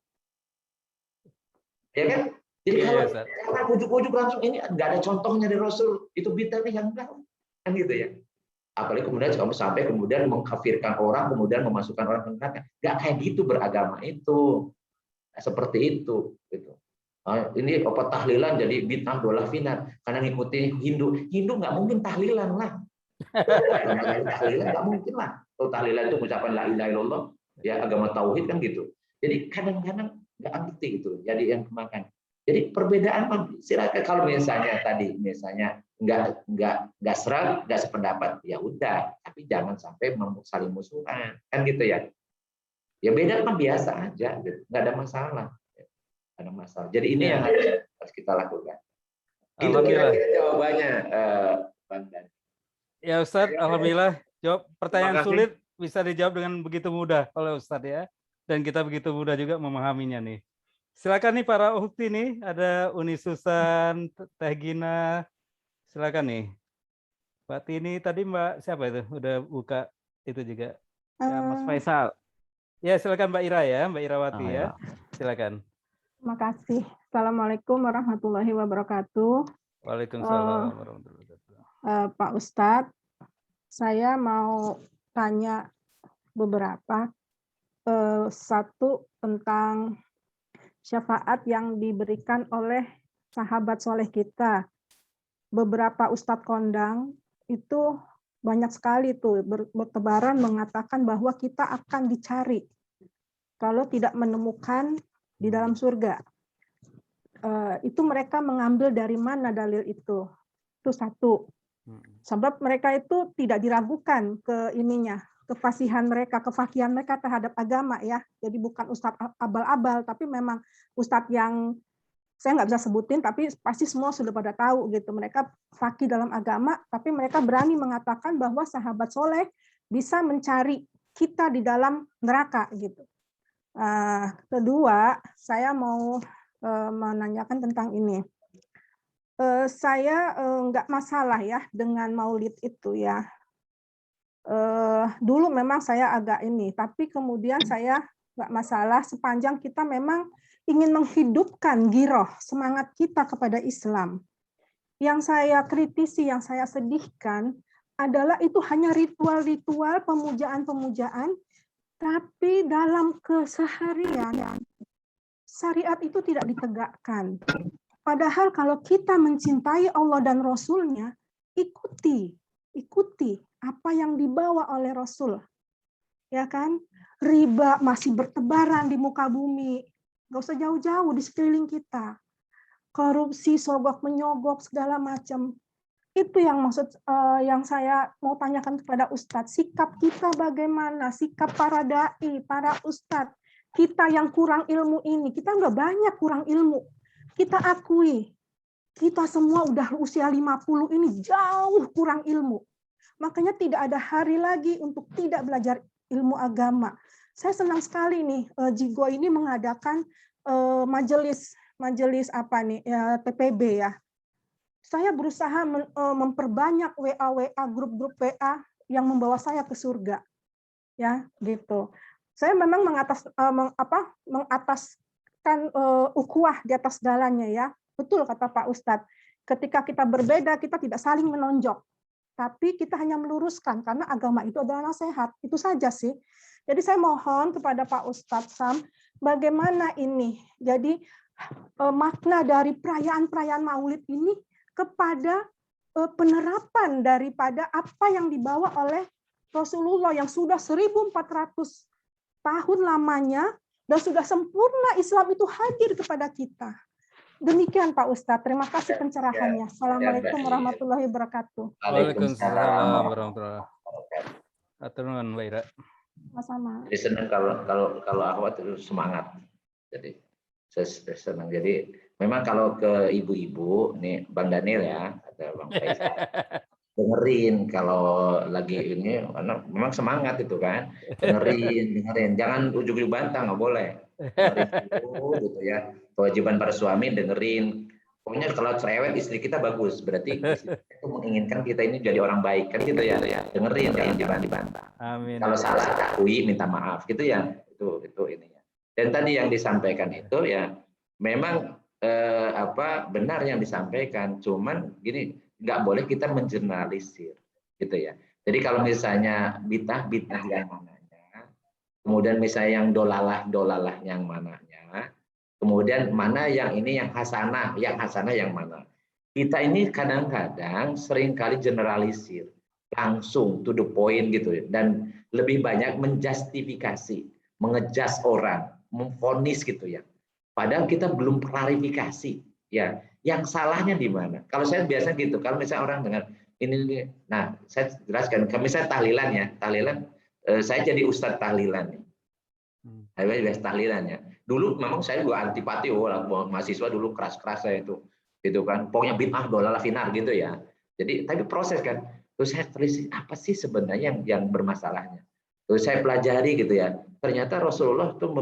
ya kan? Jadi kalau karena ujuk-ujuk langsung ini nggak ada contohnya dari Rasul, itu bid'ah yang enggak, kan gitu ya. Apalagi kemudian kamu sampai kemudian mengkafirkan orang, kemudian memasukkan orang ke neraka, nggak kayak gitu beragama itu, seperti itu, gitu. Ini apa tahlilan jadi bid'ah dolah finar karena ngikutin Hindu nggak mungkin tahlilan lah. Tahlilan nggak mungkin lah. Kalau tahlilan itu ucapan la ilaha illallah, ya agama tauhid kan gitu. Jadi kadang-kadang nggak ngerti gitu. Jadi yang kemakan. Jadi perbedaan silakan, kalau misalnya tadi nggak serag, nggak sependapat, ya udah. Tapi jangan sampai saling musuhan, kan gitu ya. Ya beda kan biasa aja, gitu. Nggak ada masalah. Ada masalah. Jadi ini yang harus kita lakukan. Itu kira-kira jawabannya, Bang Dan. Ya Ustadz, alhamdulillah jawab pertanyaan sulit bisa dijawab dengan begitu mudah oleh Ustadz ya. Dan kita begitu mudah juga memahaminya nih. Silakan nih para ukti nih, ada Uni Susan, Teh Gina. Silakan nih. Mbak Tini tadi Mbak siapa itu? Udah buka itu juga. Ya, Mas Faisal. Ya silakan Mbak Ira ya, Mbak Irawati ya. Silakan. Terima kasih. Assalamualaikum warahmatullahi wabarakatuh. Waalaikumsalam warahmatullahi wabarakatuh. Pak Ustadz, saya mau tanya beberapa. Satu tentang syafaat yang diberikan oleh sahabat soleh kita. Beberapa Ustadz kondang itu banyak sekali tuh bertebaran mengatakan bahwa kita akan dicari kalau tidak menemukan di dalam surga. Itu mereka mengambil dari mana dalil itu? Itu satu. Sebab mereka itu tidak diragukan kefasihan mereka, kefakihan mereka terhadap agama ya. Jadi bukan ustadz abal-abal, tapi memang ustadz yang saya nggak bisa sebutin, tapi pasti semua sudah pada tahu gitu. Mereka fakih dalam agama, tapi mereka berani mengatakan bahwa sahabat soleh bisa mencari kita di dalam neraka gitu. Kedua, saya mau menanyakan tentang ini. Saya nggak masalah ya dengan maulid itu ya. Dulu memang saya agak ini, tapi kemudian saya nggak masalah sepanjang kita memang ingin menghidupkan giroh, semangat kita kepada Islam. Yang saya kritisi, yang saya sedihkan adalah itu hanya ritual-ritual, pemujaan-pemujaan, tapi dalam keseharian, syariat itu tidak ditegakkan. Padahal kalau kita mencintai Allah dan Rasul-Nya, ikuti apa yang dibawa oleh Rasul. Ya kan? Riba masih bertebaran di muka bumi. Nggak usah jauh-jauh di sekeliling kita. Korupsi, sogok-menyogok, segala macam. Itu yang yang saya mau tanyakan kepada Ustadz. Sikap kita bagaimana? Sikap para dai, para Ustadz. Kita yang kurang ilmu ini. Kita nggak banyak kurang ilmu. Kita akui. Kita semua udah usia 50 ini jauh kurang ilmu. Makanya tidak ada hari lagi untuk tidak belajar ilmu agama. Saya senang sekali nih, Jigo ini mengadakan majelis apa nih, TPB ya. Saya berusaha memperbanyak WA grup-grup WA yang membawa saya ke surga, ya gitu. Saya memang mengataskan ukhuwah di atas segalanya ya. Betul kata Pak Ustadz. Ketika kita berbeda, kita tidak saling menonjok, tapi kita hanya meluruskan karena agama itu adalah nasihat. Itu saja sih. Jadi saya mohon kepada Pak Ustadz Sam, bagaimana ini? Jadi makna dari perayaan-perayaan Maulid ini kepada penerapan daripada apa yang dibawa oleh Rasulullah yang sudah 1400 tahun lamanya Dan sudah sempurna Islam itu hadir kepada kita. Demikian Pak Ustadz, terima kasih pencerahannya. Assalamualaikum warahmatullahi wabarakatuh. Waalaikumsalam warahmatullahi wabarakatuh. Atur nuhun, Mbak Ira. Sama-sama. Jadi senang kalau akhwat itu semangat. Jadi saya senang. Jadi memang kalau ke ibu-ibu nih Bang Daniel ya atau Bang Faisal dengerin kalau lagi ini karena memang semangat itu kan. Dengerin. Jangan ujug-ujug bantah, nggak boleh. Dengerin dulu gitu ya. Kewajiban para suami dengerin. Pokoknya kalau cerewet istri kita bagus, berarti istri kita itu menginginkan kita ini jadi orang baik kan gitu ya. Dengerin, jangan dibantah. Amin. Kalau salah akui, minta maaf gitu ya. Itu ini ya. Dan tadi yang disampaikan itu ya memang benar yang disampaikan, cuman gini, nggak boleh kita mengeneralisir gitu ya. Jadi kalau misalnya bid'ah yang mananya, kemudian misalnya yang dolalah yang mananya, kemudian mana yang ini yang hasanah yang mana. Kita ini kadang-kadang seringkali generalisir, langsung to the point gitu ya, dan lebih banyak menjustifikasi, mengejas orang, memvonis gitu ya. Padahal kita belum klarifikasi ya. Yang salahnya di mana? Kalau saya biasa gitu, kalau misalnya orang dengar ini, nah saya jelaskan, kalau misalnya tahlilan, saya jadi ustadz tahlilan nih. Saya biasa tahlilan ya. Dulu memang saya juga antipati, mahasiswa dulu keras-keras saya itu, gitu kan. Pokoknya bid'ah, dolalah, finar gitu ya. Jadi tapi proses kan. Terus saya tulis apa sih sebenarnya yang bermasalahnya. Terus saya pelajari gitu ya. Ternyata Rasulullah itu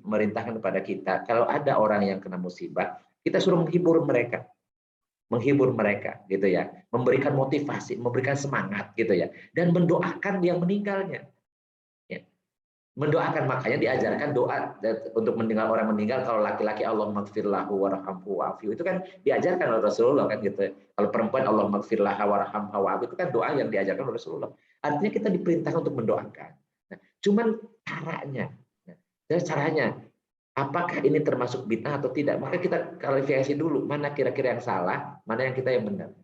memerintahkan kepada kita, kalau ada orang yang kena musibah, kita suruh menghibur mereka gitu ya, memberikan motivasi, memberikan semangat gitu ya, dan mendoakan yang meninggalnya. Ya. Mendoakan, makanya diajarkan doa untuk meninggal orang meninggal. Kalau laki-laki Allahumma ighfir lahu warhamhu wa'afihu, itu kan diajarkan oleh Rasulullah kan gitu. Kalau perempuan Allahumma ighfir laha warhamha wa'afihu, itu kan doa yang diajarkan oleh Rasulullah. Artinya kita diperintahkan untuk mendoakan. Nah, cuman caranya apakah ini termasuk bid'ah atau tidak? Maka kita klarifikasi dulu, mana kira-kira yang salah, mana yang kita yang benar.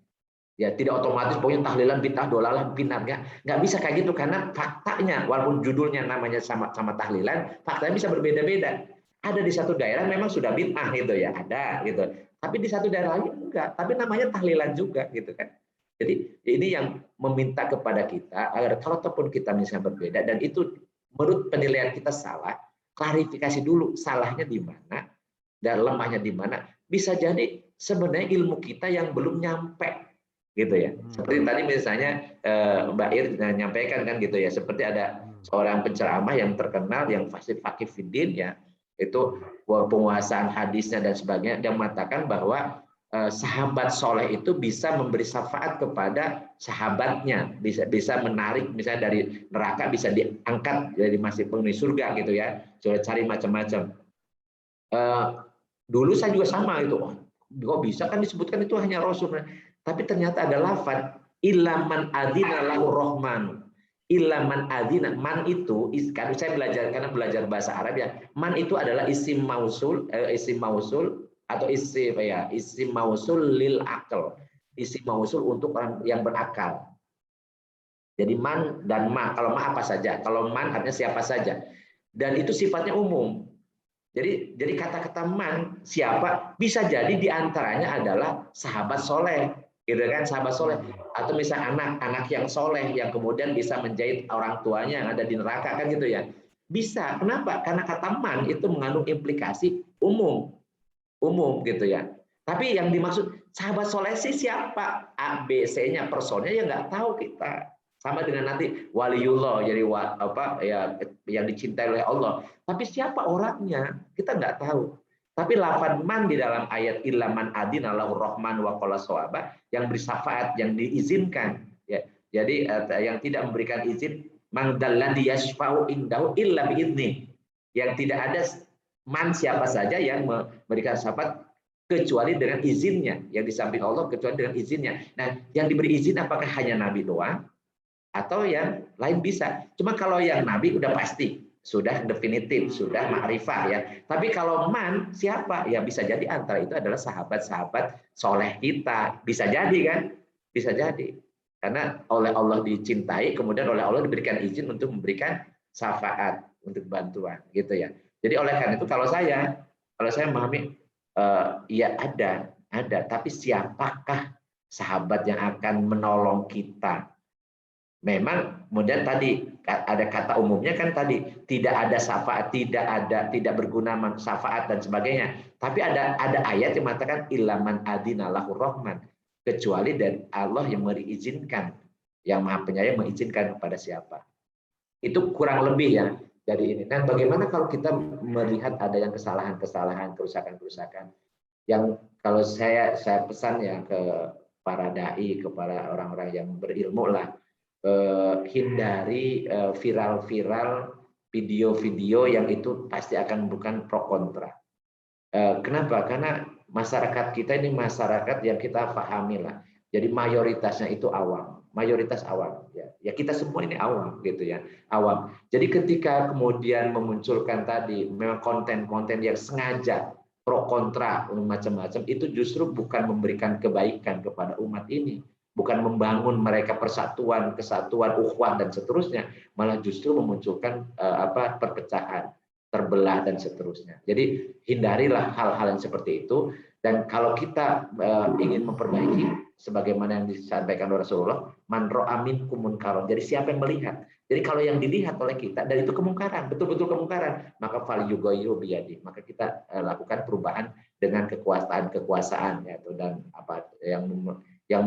Ya, tidak otomatis pokoknya tahlilan bid'ah, dolalah, binar, nggak bisa kayak gitu, karena faktanya walaupun judulnya namanya sama tahlilan, faktanya bisa berbeda-beda. Ada di satu daerah memang sudah bid'ah gitu ya, ada gitu. Tapi di satu daerah lain enggak, tapi namanya tahlilan juga gitu kan. Jadi ini yang meminta kepada kita agar kalau ataupun kita misalnya berbeda dan itu menurut penilaian kita salah, klarifikasi dulu salahnya di mana dan lemahnya di mana. Bisa jadi sebenarnya ilmu kita yang belum nyampe gitu ya. Seperti tadi misalnya Mbak Ir menyampaikan kan gitu ya, seperti ada seorang penceramah yang terkenal yang faqih fiddin ya, itu penguasaan hadisnya dan sebagainya, dia mengatakan bahwa sahabat soleh itu bisa memberi syafaat kepada sahabatnya, bisa menarik misalnya dari neraka, bisa diangkat jadi masih penghuni surga gitu ya. Coba cari macam-macam. Dulu saya juga sama itu, kok bisa kan disebutkan itu hanya Rasul, tapi ternyata ada lafaz ilaman adzina lahu rahman. Ilaman adzina, man itu karena saya karena belajar bahasa Arab ya, man itu adalah isim mausul atau isim mausul lil akal, isim mausul untuk orang yang berakal. Jadi man dan ma, kalau ma apa saja, kalau man artinya siapa saja, dan itu sifatnya umum. Jadi kata-kata man siapa bisa jadi diantaranya adalah sahabat soleh, gitu kan, sahabat soleh, atau misalnya anak yang soleh yang kemudian bisa menjahit orang tuanya yang ada di neraka kan gitu ya, bisa. Kenapa? Karena kata man itu mengandung implikasi umum gitu ya. Tapi yang dimaksud sahabat soleh sih siapa? A, B, C-nya, personnya ya nggak tahu kita. Sama dengan nanti waliullah, jadi yang dicintai oleh Allah. Tapi siapa orangnya? Kita nggak tahu. Tapi lafaz man di dalam ayat ilaman adina lahu rahman wa qala shawaba, yang bersyafaat, yang diizinkan ya. Jadi yang tidak memberikan izin, mangdalladzi yashfa'u indahu illa bi'idznih. Yang tidak ada man siapa saja yang memberikan syafaat kecuali dengan izinnya, yang di samping Allah kecuali dengan izinnya. Nah, yang diberi izin apakah hanya Nabi doang atau yang lain bisa? Cuma kalau yang Nabi udah pasti, sudah definitif, sudah ma'rifah ya. Tapi kalau man siapa? Ya bisa jadi antara itu adalah sahabat-sahabat soleh kita. Bisa jadi kan? Bisa jadi. Karena oleh Allah dicintai, kemudian oleh Allah diberikan izin untuk memberikan syafaat, untuk bantuan gitu ya. Jadi oleh karena itu kalau saya memahami ya ada, tapi siapakah sahabat yang akan menolong kita? Memang kemudian tadi ada kata umumnya kan tadi tidak ada syafaat, tidak berguna syafaat dan sebagainya. Tapi ada ayat yang mengatakan ilaman adinallahu rahman, kecuali dari Allah yang mengizinkan, yang Maha Penyayang mengizinkan kepada siapa. Itu kurang lebih ya dari ini. Dan bagaimana kalau kita melihat ada yang kesalahan-kesalahan, kerusakan-kerusakan yang kalau saya pesan ya ke para dai, kepada orang-orang yang berilmu lah, hindari viral-viral video-video yang itu pasti akan bukan pro kontra. Kenapa? Karena masyarakat kita ini masyarakat yang kita pahami lah. Jadi mayoritasnya itu awam, mayoritas awam. Ya kita semua ini awam gitu ya, awam. Jadi ketika kemudian memunculkan tadi memang konten-konten yang sengaja pro kontra macam-macam, itu justru bukan memberikan kebaikan kepada umat ini, bukan membangun mereka persatuan, kesatuan, ukhuwah dan seterusnya, malah justru memunculkan perpecahan, terbelah dan seterusnya. Jadi hindarilah hal-hal yang seperti itu. Dan kalau kita ingin memperbaiki, sebagaimana yang disampaikan oleh Rasulullah, man ra'a minkum munkaran. Jadi siapa yang melihat? Jadi kalau yang dilihat oleh kita dan itu kemungkaran, betul-betul kemungkaran, maka falyughayyiru biyadi. Maka kita lakukan perubahan dengan kekuasaan yaitu dan apa yang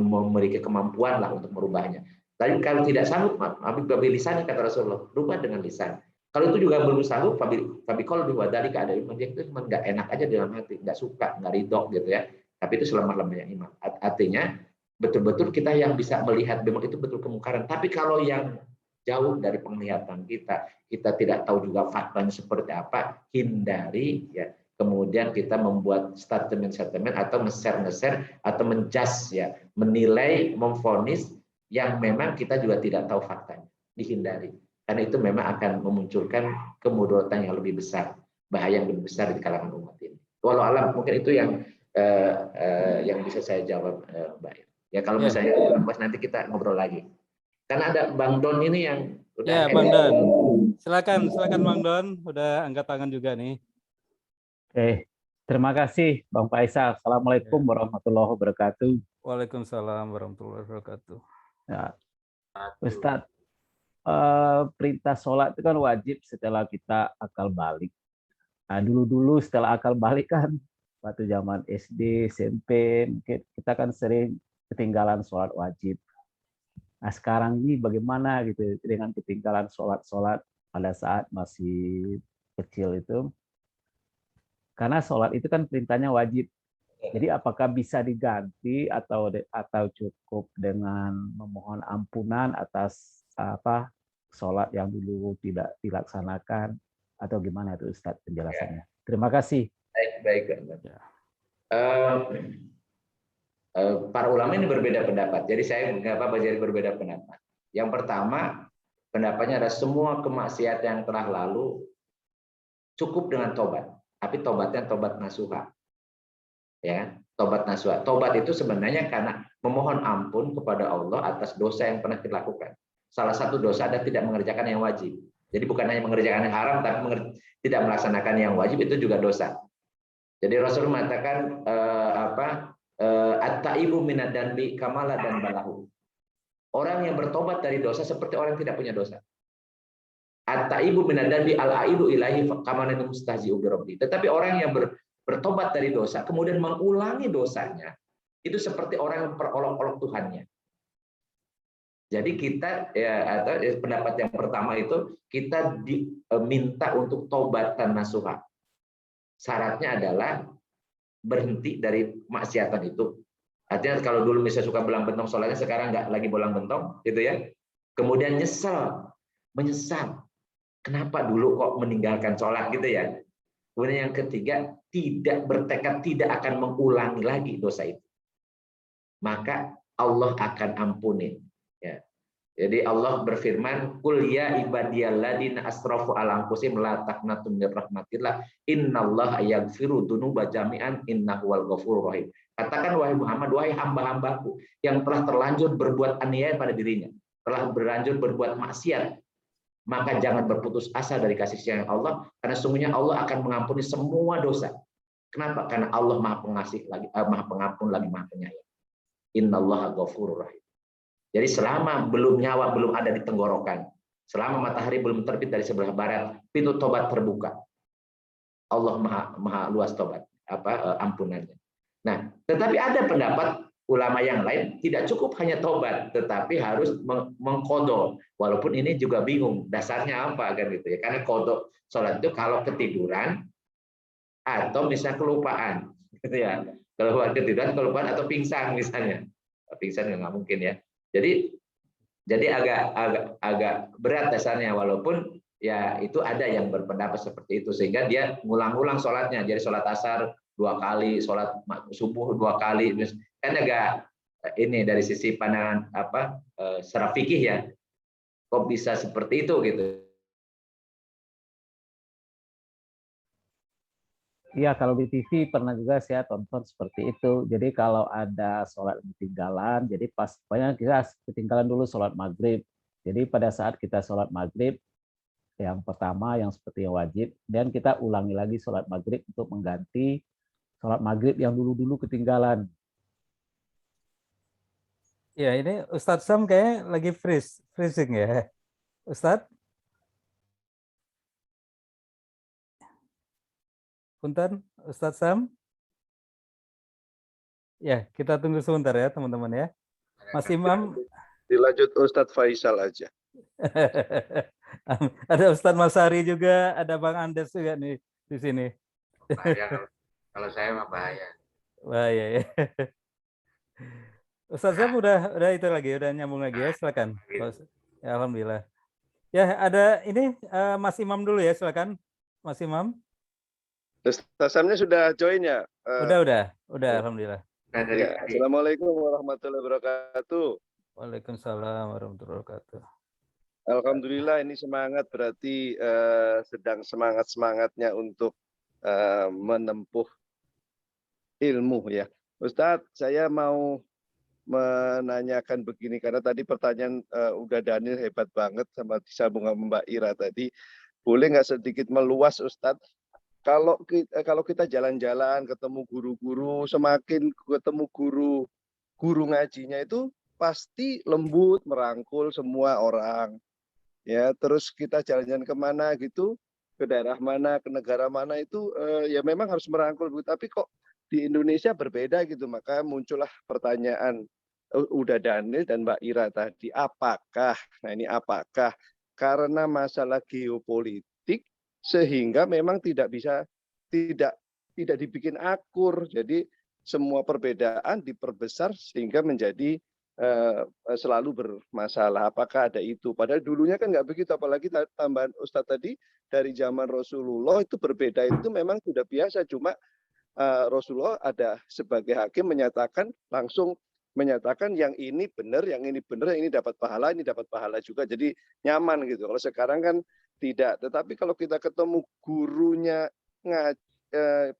memiliki kemampuan lah untuk merubahnya. Tapi kalau tidak sanggup, babi lisan kata Rasulullah, rubah dengan lisan. Kalau itu juga belum sanggup, tapi kalau diwadali keadaan iman dia itu cuma nggak enak aja dalam hati, nggak suka, nggak ridho gitu ya. Tapi itu selemah-lemahnya iman. Artinya betul-betul kita yang bisa melihat memang itu betul kemungkaran. Tapi kalau yang jauh dari penglihatan kita tidak tahu juga faktanya seperti apa, hindari ya. Kemudian kita membuat statement-statement atau nge-share atau menjudge ya, menilai, memvonis yang memang kita juga tidak tahu faktanya, dihindari. Karena itu memang akan memunculkan kemudaratan yang lebih besar, bahaya yang lebih besar di kalangan umat ini. Walau alam, mungkin itu yang bisa saya jawab, Mbak. Ya kalau misalnya nanti kita ngobrol lagi. Karena ada Bang Don ini yang udah. Ya, Bang Don. Silakan Bang Don, udah angkat tangan juga nih. Oke, terima kasih Bang Faisal. Assalamualaikum warahmatullahi wabarakatuh. Waalaikumsalam warahmatullahi wabarakatuh. Ya, Ustadz, perintah sholat itu kan wajib setelah kita akal balik. Nah, dulu setelah akal balik kan, waktu zaman SD, SMP, mungkin kita kan sering ketinggalan sholat wajib. Nah, sekarang ini bagaimana gitu dengan ketinggalan sholat pada saat masih kecil itu? Karena sholat itu kan perintahnya wajib. Jadi apakah bisa diganti atau cukup dengan memohon ampunan atas sholat yang dulu tidak dilaksanakan atau gimana itu Ustadz penjelasannya? Terima kasih. Baik. Para ulama ini berbeda pendapat. Jadi saya nggak apa-apa jadi berbeda pendapat. Yang pertama pendapatnya ada semua kemaksiatan yang telah lalu cukup dengan tobat, tapi tobatnya tobat nasuha. Ya, tobat nasuha. Tobat itu sebenarnya karena memohon ampun kepada Allah atas dosa yang pernah kita lakukan. Salah satu dosa adalah tidak mengerjakan yang wajib. Jadi bukan hanya mengerjakan yang haram, tapi tidak melaksanakan yang wajib itu juga dosa. Jadi Rasul mengatakan at-taibu minad danbi kamala dan balahu. Orang yang bertobat dari dosa seperti orang yang tidak punya dosa. At-taibu minad danbi al-aidu ilahi kamana mustahzi'u bi rabbi. Tetapi orang yang bertobat dari dosa, kemudian mengulangi dosanya, itu seperti orang yang perolok-olok Tuhannya. Jadi kita atau pendapat yang pertama itu kita diminta untuk tobatan nasuha. Syaratnya adalah berhenti dari maksiatan itu. Artinya kalau dulu misalnya suka belang bentong sholatnya, sekarang nggak lagi belang bentong, gitu ya. Kemudian menyesal. Kenapa dulu kok meninggalkan sholat gitu ya. Kemudian yang ketiga, tidak bertekad tidak akan mengulangi lagi dosa itu. Maka Allah akan ampuni. Ya. Jadi Allah berfirman, "Qul ya ibadiyalladzina asrafu ala anfusihim la taqnatu min rahmatillah, innallaha yaghfiru dzunuba jami'an innahu wal ghafurur rahim." Katakan wahai Muhammad, wahai hamba-hambaku yang telah terlanjur berbuat aniaya pada dirinya, telah berlanjur berbuat maksiat maka jangan berputus asa dari kasih sayang Allah, karena sungguhnya Allah akan mengampuni semua dosa. Kenapa? Karena Allah Maha Pengasih lagi, Maha Pengampun lagi Maha Penyayang. Innallaha ghafurur rahim. Jadi selama nyawa belum ada di tenggorokan, selama matahari belum terbit dari sebelah barat, pintu tobat terbuka. Allah Maha luas tobat, ampunannya. Nah, tetapi ada pendapat ulama yang lain tidak cukup hanya tobat, tetapi harus mengqadha. Walaupun ini juga bingung dasarnya apa kan gitu ya. Karena qadha salat itu kalau ketiduran atau bisa kelupaan gitu ya. Kalau ketiduran, kelupaan atau pingsan misalnya. Pingsan nggak mungkin ya. Jadi agak berat dasarnya, walaupun ya itu ada yang berpendapat seperti itu, sehingga dia ngulang-ulang sholatnya. Jadi sholat asar 2 kali, sholat subuh 2 kali, kan agak ini dari sisi pandangan secara fikih ya, kok bisa seperti itu gitu. Iya, kalau di TV pernah juga saya tonton seperti itu. Jadi kalau ada sholat ketinggalan, jadi pokoknya kita ketinggalan dulu sholat maghrib. Jadi pada saat kita sholat maghrib, yang pertama yang seperti yang wajib, dan kita ulangi lagi sholat maghrib untuk mengganti sholat maghrib yang dulu-dulu ketinggalan. Ya, ini Ustadz Sam kayak lagi freezing ya, Ustadz. Punten, Ustadz Sam. Ya, kita tunggu sebentar ya, teman-teman ya. Mas Imam. Dilanjut Ustadz Faisal aja. Ada Ustadz Masari juga, ada Bang Andes juga nih di sini. Bahaya, kalau saya mah bahaya. Bahaya ya. Ustadz Sam udah itu lagi, udah nyambung lagi ya, silakan. Ya, alhamdulillah. Ya, ada ini Mas Imam dulu ya, silakan. Mas Imam. Ustadz Samnya sudah join ya? Udah, alhamdulillah. Ya, Assalamualaikum warahmatullahi wabarakatuh. Waalaikumsalam warahmatullahi wabarakatuh. Alhamdulillah ini semangat, berarti sedang semangat-semangatnya untuk menempuh ilmu ya. Ustadz, saya mau menanyakan begini, karena tadi pertanyaan udah Daniel hebat banget sama disambung sama Mbak Ira tadi. Boleh nggak sedikit meluas Ustadz? Kalau kita jalan-jalan ketemu guru-guru, semakin ketemu guru ngajinya itu pasti lembut, merangkul semua orang. Ya, terus kita jalan-jalan kemana gitu, ke daerah mana, ke negara mana itu ya memang harus merangkul. Tapi kok di Indonesia berbeda gitu, maka muncullah pertanyaan udah Daniel dan Mbak Ira tadi, apakah karena masalah geopolitik sehingga memang tidak dibikin akur, jadi semua perbedaan diperbesar sehingga menjadi selalu bermasalah. Apakah ada itu? Padahal dulunya kan nggak begitu, apalagi tambahan Ustadz tadi dari zaman Rasulullah itu berbeda itu memang sudah biasa, cuma Rasulullah ada sebagai hakim langsung menyatakan yang ini benar, yang ini benar, yang ini dapat pahala juga, jadi nyaman gitu. Kalau sekarang kan tidak. Tetapi kalau kita ketemu gurunya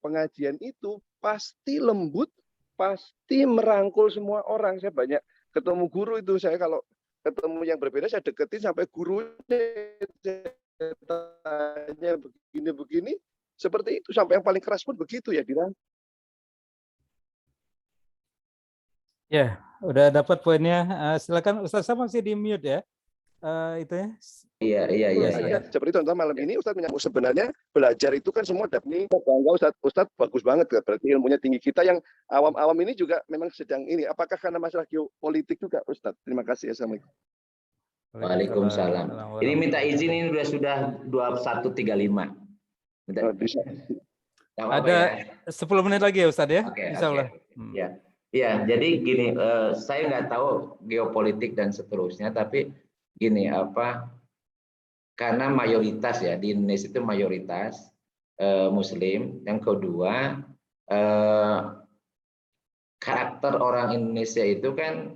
pengajian itu pasti lembut, pasti merangkul semua orang. Saya banyak ketemu guru itu, saya kalau ketemu yang berbeda saya deketin sampai gurunya tanya begini, seperti itu, sampai yang paling keras pun begitu ya, Dira. Ya, udah dapat poinnya. Silakan Ustadz Sam, masih di mute ya. Itu ya. Iya. Seperti itu, contoh malam ini Ustadz menyambut, sebenarnya belajar itu kan semua ini bangga Ustadz bagus banget, berarti ilmunya tinggi. Kita yang awam-awam ini juga memang sedang ini. Apakah karena masalah geopolitik juga Ustadz? Terima kasih. Assalamualaikum. Waalaikumsalam. Ini minta izin, ini sudah 21.35. Ada 10 menit lagi ya Ustadz ya. Insyaallah. Ya, jadi gini, saya nggak tahu geopolitik dan seterusnya, tapi gini karena mayoritas ya di Indonesia itu mayoritas Muslim. Yang kedua, karakter orang Indonesia itu kan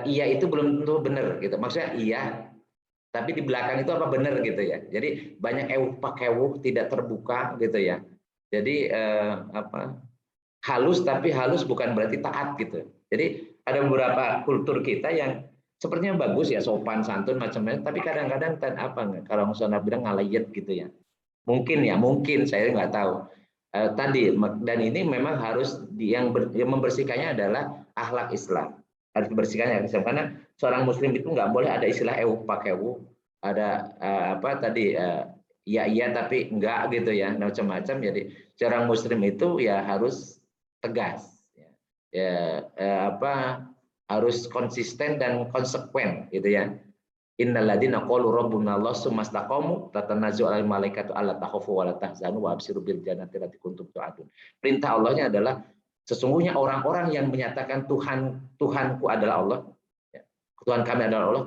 iya itu belum tentu benar gitu. Maksudnya iya, tapi di belakang itu apa benar gitu ya. Jadi banyak ewuh tidak terbuka gitu ya. Jadi halus, tapi halus bukan berarti taat gitu. Jadi ada beberapa kultur kita yang sepertinya bagus ya, sopan santun macam-macam, tapi kadang-kadang kalau Musonab bilang ngalayet gitu ya. Mungkin saya nggak tahu. Tadi dan ini memang harus yang membersihkannya adalah akhlak Islam. Harus membersihkannya Islam, karena seorang muslim itu nggak boleh ada istilah pakewu, ada iya tapi enggak gitu ya, macam-macam. Jadi seorang muslim itu ya harus tegas. Harus konsisten dan konsekuen gitu ya. Innalladzina qalu rabbuna Allah tsumma istaqamu tatanazzalu 'alal malaikatu alla takhafu wa la tahzanu wa abshiru bil jannati allati kuntum tu'adun. Perintah Allahnya adalah sesungguhnya orang-orang yang menyatakan Tuhanku adalah Allah, Tuhan kami adalah Allah.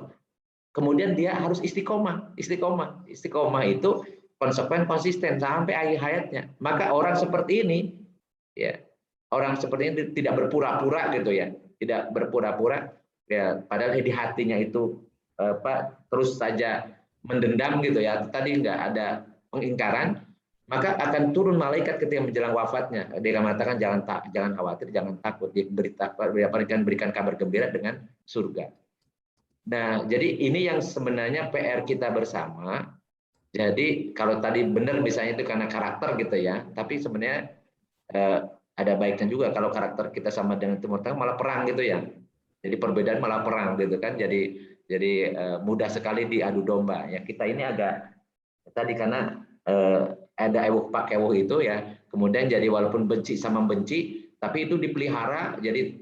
Kemudian dia harus istiqomah. Istiqomah itu konsekuen, konsisten sampai akhir hayatnya. Maka orang seperti ini tidak berpura-pura gitu ya. Tidak berpura-pura ya, padahal di hatinya itu terus saja mendendam gitu ya, tadi nggak ada pengingkaran, maka akan turun malaikat ketika menjelang wafatnya. Dia mengatakan jangan khawatir, jangan takut, berikan kabar gembira dengan surga. Nah, jadi ini yang sebenarnya PR kita bersama. Jadi kalau tadi benar misalnya itu karena karakter gitu ya, tapi sebenarnya ada baiknya juga kalau karakter kita sama dengan Timur Tengah malah perang gitu ya. Jadi perbedaan malah perang gitu kan. Jadi mudah sekali diadu domba. Ya kita ini agak tadi karena ada pak ewuh itu ya. Kemudian jadi walaupun benci sama benci, tapi itu dipelihara jadi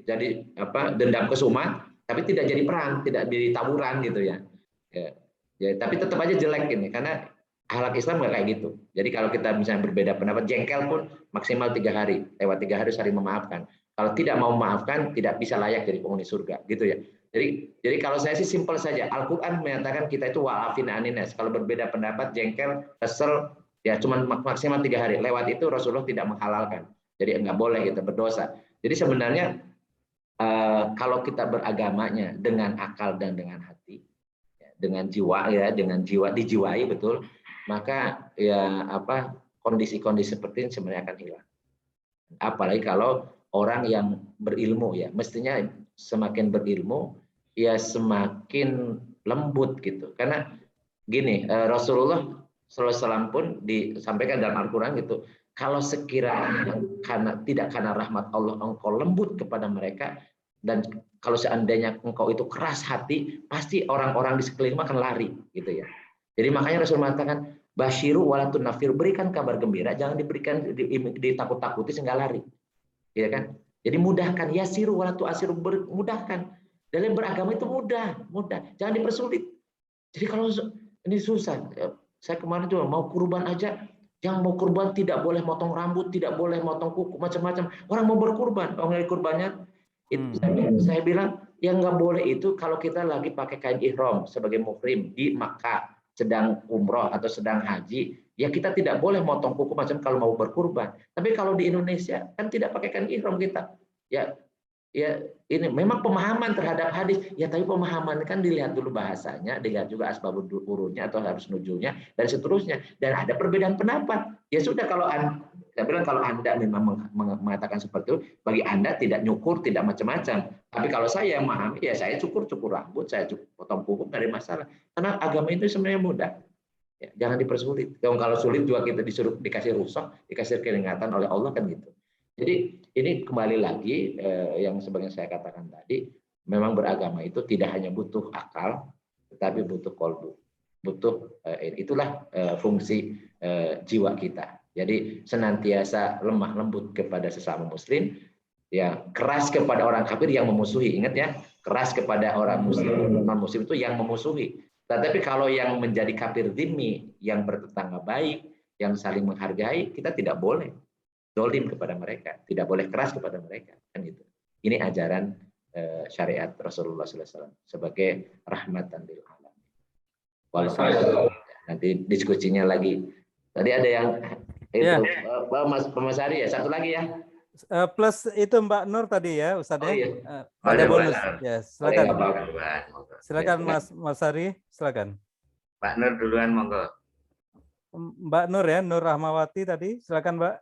dendam kesumat, tapi tidak jadi perang, tidak jadi taburan gitu ya. Ya tapi tetap aja jelek ini karena akhlak Islam nggak kayak gitu. Jadi kalau kita misalnya berbeda pendapat, jengkel pun maksimal 3 hari. Lewat 3 hari saling memaafkan. Kalau tidak mau memaafkan, tidak bisa layak jadi penghuni surga, gitu ya. Jadi kalau saya sih simpel saja. Al-Quran menyatakan kita itu wa'afin anines. Kalau berbeda pendapat, jengkel, kesel, ya cuma maksimal 3 hari. Lewat itu Rasulullah tidak menghalalkan. Jadi nggak boleh kita berdosa. Jadi sebenarnya kalau kita beragamanya dengan akal dan dengan hati, dengan jiwa ya, dengan jiwa dijiwai betul. Maka ya kondisi-kondisi seperti ini sebenarnya akan hilang. Apalagi kalau orang yang berilmu ya, mestinya semakin berilmu ya semakin lembut gitu. Karena gini, Rasulullah SAW pun disampaikan dalam Al-Quran gitu, kalau sekiranya tidak karena rahmat Allah engkau lembut kepada mereka, dan kalau seandainya engkau itu keras hati, pasti orang-orang di sekelilingmu akan lari gitu ya. Jadi makanya Rasul mengatakan basyiru walatun nafir, berikan kabar gembira, jangan diberikan ditakut-takuti sehingga lari. Ya kan? Jadi mudahkan, yasiru walatu asiru, mudahkan. Dalam beragama itu mudah. Jangan dipersulit. Jadi kalau ini susah, saya kemarin juga mau kurban aja, yang mau kurban tidak boleh motong rambut, tidak boleh motong kuku, macam-macam. Orang mau berkurban, orang kurbannya itu saya bilang yang nggak boleh itu kalau kita lagi pakai kain ihram sebagai muhrim di Makkah, sedang umroh atau sedang haji, ya kita tidak boleh motong kuku macam kalau mau berkurban. Tapi kalau di Indonesia kan tidak pakai kain ihram kita. Ya ini memang pemahaman terhadap hadis. Ya tapi pemahaman kan dilihat dulu bahasanya, dilihat juga asbabun urunnya atau harus nujulnya dan seterusnya. Dan ada perbedaan pendapat. Ya sudah kalau saya bilang kalau Anda memang mengatakan seperti itu, bagi Anda tidak nyukur, tidak macam-macam. Tapi kalau saya yang memahami, ya saya cukur rambut, saya potong kuku, nggak ada masalah. Karena agama itu sebenarnya mudah. Ya, jangan dipersulit. Kalau sulit juga kita disuruh dikasih rusak, dikasih keringatan oleh Allah kan gitu. Jadi ini kembali lagi yang sebagian saya katakan tadi, memang beragama itu tidak hanya butuh akal, tetapi butuh kolbu. Itulah fungsi jiwa kita. Jadi senantiasa lemah lembut kepada sesama muslim, ya keras kepada orang kafir yang memusuhi. Ingat ya, keras kepada orang muslim, non muslim itu yang memusuhi. Tetapi kalau yang menjadi kafir dhimmi, yang bertetangga baik, yang saling menghargai, kita tidak boleh dolim kepada mereka, tidak boleh keras kepada mereka, kan gitu. Ini ajaran syariat Rasulullah SAW sebagai rahmatan lil alamin. Nanti diskusinya lagi. Tadi ada yang itu Mas Ari ya, satu lagi ya. Plus itu Mbak Nur tadi ya, Ustaz ya. Iya. Ada bonus. Ya, silakan. Silakan Mas Ari, silakan. Mbak Nur duluan monggo. Mbak Nur ya, Nur Rahmawati tadi, silakan Mbak.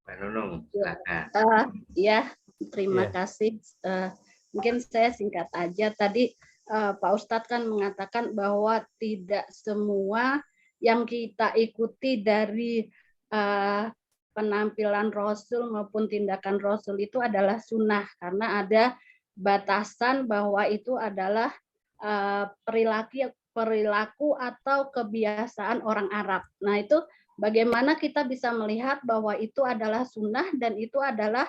Mbak Nunung, silakan. Ya, terima kasih. Mungkin saya singkat aja tadi Pak Ustadz kan mengatakan bahwa tidak semua yang kita ikuti dari penampilan Rasul maupun tindakan Rasul itu adalah sunnah, karena ada batasan bahwa itu adalah perilaku atau kebiasaan orang Arab. Nah, itu bagaimana kita bisa melihat bahwa itu adalah sunnah dan itu adalah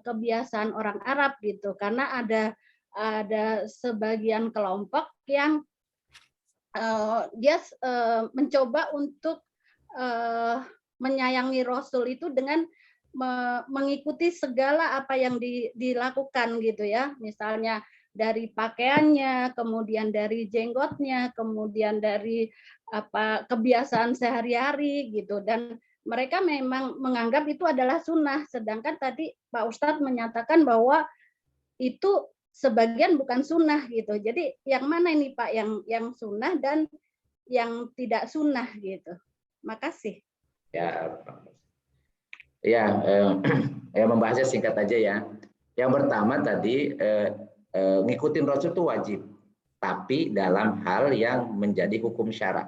kebiasaan orang Arab gitu, karena ada sebagian kelompok yang dia mencoba untuk menyayangi Rasul itu dengan mengikuti segala apa yang dilakukan gitu ya, misalnya dari pakaiannya, kemudian dari jenggotnya, kemudian dari kebiasaan sehari-hari gitu, dan mereka memang menganggap itu adalah sunnah, sedangkan tadi Pak Ustadz menyatakan bahwa itu sebagian bukan sunnah gitu. Jadi yang mana ini Pak, yang sunnah dan yang tidak sunnah gitu. Makasih. Ya membahasnya singkat aja ya. Yang pertama tadi ngikutin Rasul itu wajib, tapi dalam hal yang menjadi hukum syara.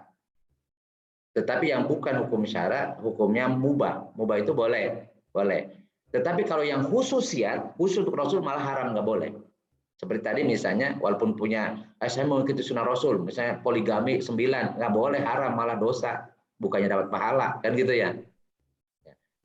Tetapi yang bukan hukum syara, hukumnya mubah. Mubah itu boleh. Tetapi kalau yang khusus untuk Rasul malah haram, nggak boleh. Seperti tadi misalnya, walaupun punya, saya mau mengikuti sunnah Rasul, misalnya poligami 9, nggak boleh, haram, malah dosa, bukannya dapat pahala, kan gitu ya.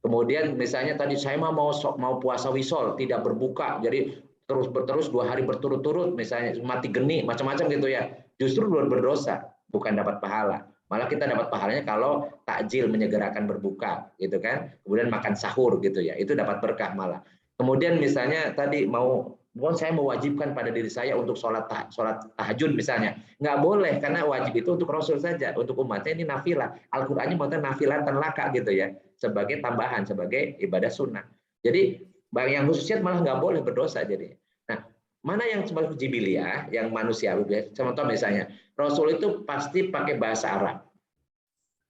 Kemudian misalnya tadi saya mau puasa wisol, tidak berbuka, jadi terus 2 hari berturut-turut, misalnya mati geni, macam-macam gitu ya. Justru berdosa, bukan dapat pahala. Malah kita dapat pahalanya kalau takjil, menyegerakan berbuka, gitu kan. Kemudian makan sahur gitu ya, itu dapat berkah malah. Kemudian misalnya tadi saya mewajibkan pada diri saya untuk sholat tahajud misalnya, nggak boleh, karena wajib itu untuk Rasul saja, untuk umatnya ini nafilah. Al-Qur'annya mengatakan nafilatan laka gitu ya, sebagai tambahan, sebagai ibadah sunnah. Jadi yang khususnya malah nggak boleh, berdosa jadi. Nah, mana yang sebagai jibiliyah, yang manusiawi? Contoh misalnya, Rasul itu pasti pakai bahasa Arab.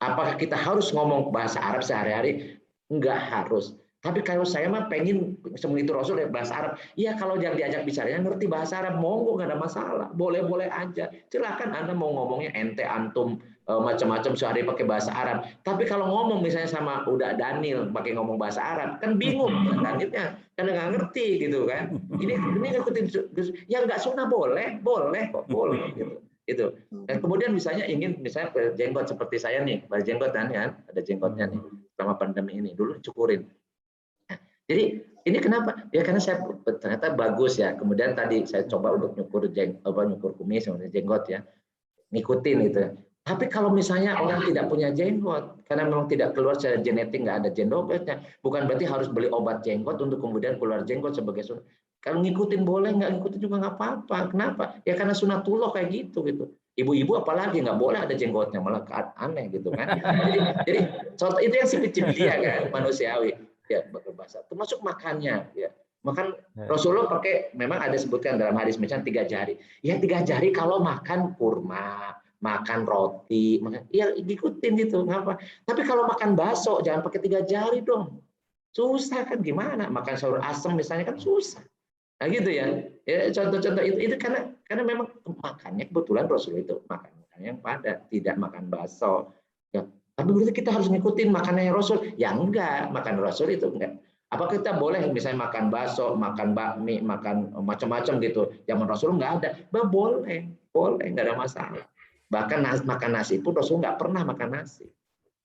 Apakah kita harus ngomong bahasa Arab sehari-hari? Enggak harus. Tapi kalau saya mah pengen sebegitu Rasul ya bahasa Arab. Iya, kalau yang diajak bicaranya ngerti bahasa Arab, monggo, nggak ada masalah. Boleh-boleh aja. Silakan Anda mau ngomongnya ente antum macam-macam sehari pakai bahasa Arab. Tapi kalau ngomong misalnya sama udah Daniel pakai ngomong bahasa Arab, kan bingung Danielnya, karena nggak ngerti gitu kan. Ini ngikutin yang nggak sunnah boleh kok, boleh gitu. Itu. Dan kemudian misalnya jenggot seperti saya nih, berjenggot kan, ada jenggotnya nih selama pandemi ini, dulu dicukurin. Jadi ini kenapa? Ya karena saya ternyata bagus ya. Kemudian tadi saya coba untuk nyukur kumis, jenggot ya, ngikutin itu. Tapi kalau misalnya orang tidak punya jenggot, karena memang tidak keluar secara genetik, nggak ada jenggotnya, bukan berarti harus beli obat jenggot untuk kemudian keluar jenggot sebagai sunnah. Kalau ngikutin boleh, nggak ngikutin juga nggak apa-apa. Kenapa? Ya karena sunatullah kayak gitu. Ibu-ibu apalagi nggak boleh ada jenggotnya, malah aneh gitu kan. Jadi contoh itu yang sipit-sipit kan, manusiawi. Ya, berbahasa termasuk makannya ya. Makan Rasulullah pakai, memang ada sebutkan dalam hadis misalnya 3 jari. Ya 3 jari kalau makan kurma, makan roti, ya ikutin gitu, ngapa? Tapi kalau makan bakso jangan pakai 3 jari dong. Susah kan, gimana? Makan sayur asem misalnya kan susah. Nah gitu ya. Ya contoh-contoh itu karena memang makannya kebetulan Rasul itu makan yang padat, tidak makan bakso. Ya, tapi berarti kita harus ngikutin makanannya Rasul? Ya enggak, makan Rasul itu enggak. Apa kita boleh misalnya makan bakso, makan bakmi, makan macam-macam gitu? Zaman Rasul enggak ada. Boleh, enggak ada masalah. Bahkan makan nasi pun Rasul enggak pernah makan nasi.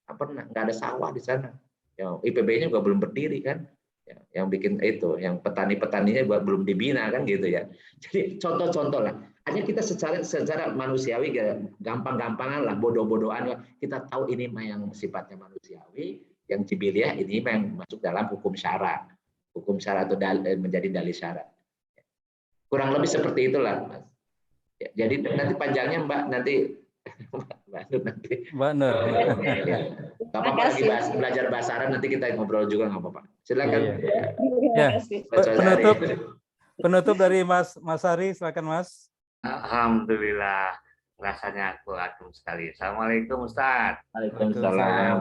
Enggak pernah, enggak ada sawah di sana. Ya, IPB-nya juga belum berdiri kan. Ya, yang bikin itu, yang petani-petaninya juga belum dibina kan gitu ya. Jadi contoh-contoh lah. Hanya kita secara manusiawi gampang-gampangan lah, bodoh-bodohan kita tahu ini yang sifatnya manusiawi, yang jibiliyah ini yang masuk dalam hukum syara atau menjadi dalil syara. Kurang lebih seperti itulah, Mas. Ya, jadi nanti panjangnya Mbak nanti Mbak Nur. Gak apa-apa lagi belajar bahasa Arab, nanti kita ngobrol juga nggak apa-apa. Silakan. Ya. Penutup dari Mas Ari, silakan Mas. Alhamdulillah, rasanya aku agum sekali. Assalamualaikum Ustaz. Waalaikumsalam.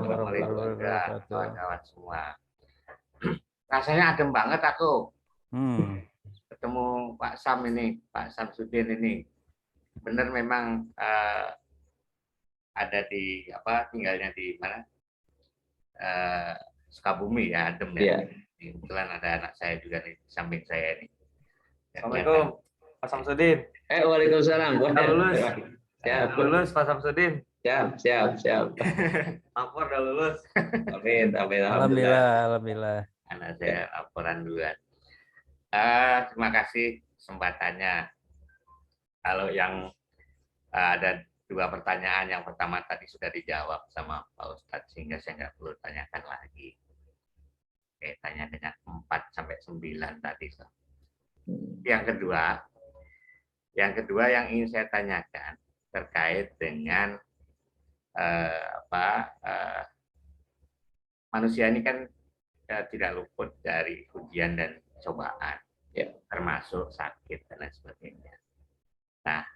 Kawan-kawan semua. Rasanya adem banget aku. Ketemu Pak Sam ini, Pak Samsudin ini. benar memang ada di tinggalnya di mana, Sukabumi ya, adem ya. Kebetulan ada anak saya juga di samping saya ini. Assalamualaikum Pak Samsudin. Waalaikumsalam. Udah lulus. Siap. Lulus Pak Samsudin. Siap. Lapor udah lulus. Amin. Alhamdulillah. Anak saya laporan duluan. Terima kasih kesempatannya. Kalau yang ada 2 pertanyaan, yang pertama tadi sudah dijawab sama Pak Ustadz, sehingga saya nggak perlu tanyakan lagi. Oke, tanya dengan 4 sampai 9 tadi. Yang kedua yang ingin saya tanyakan terkait dengan manusia ini kan tidak luput dari ujian dan cobaan, termasuk sakit dan lain sebagainya. Nah,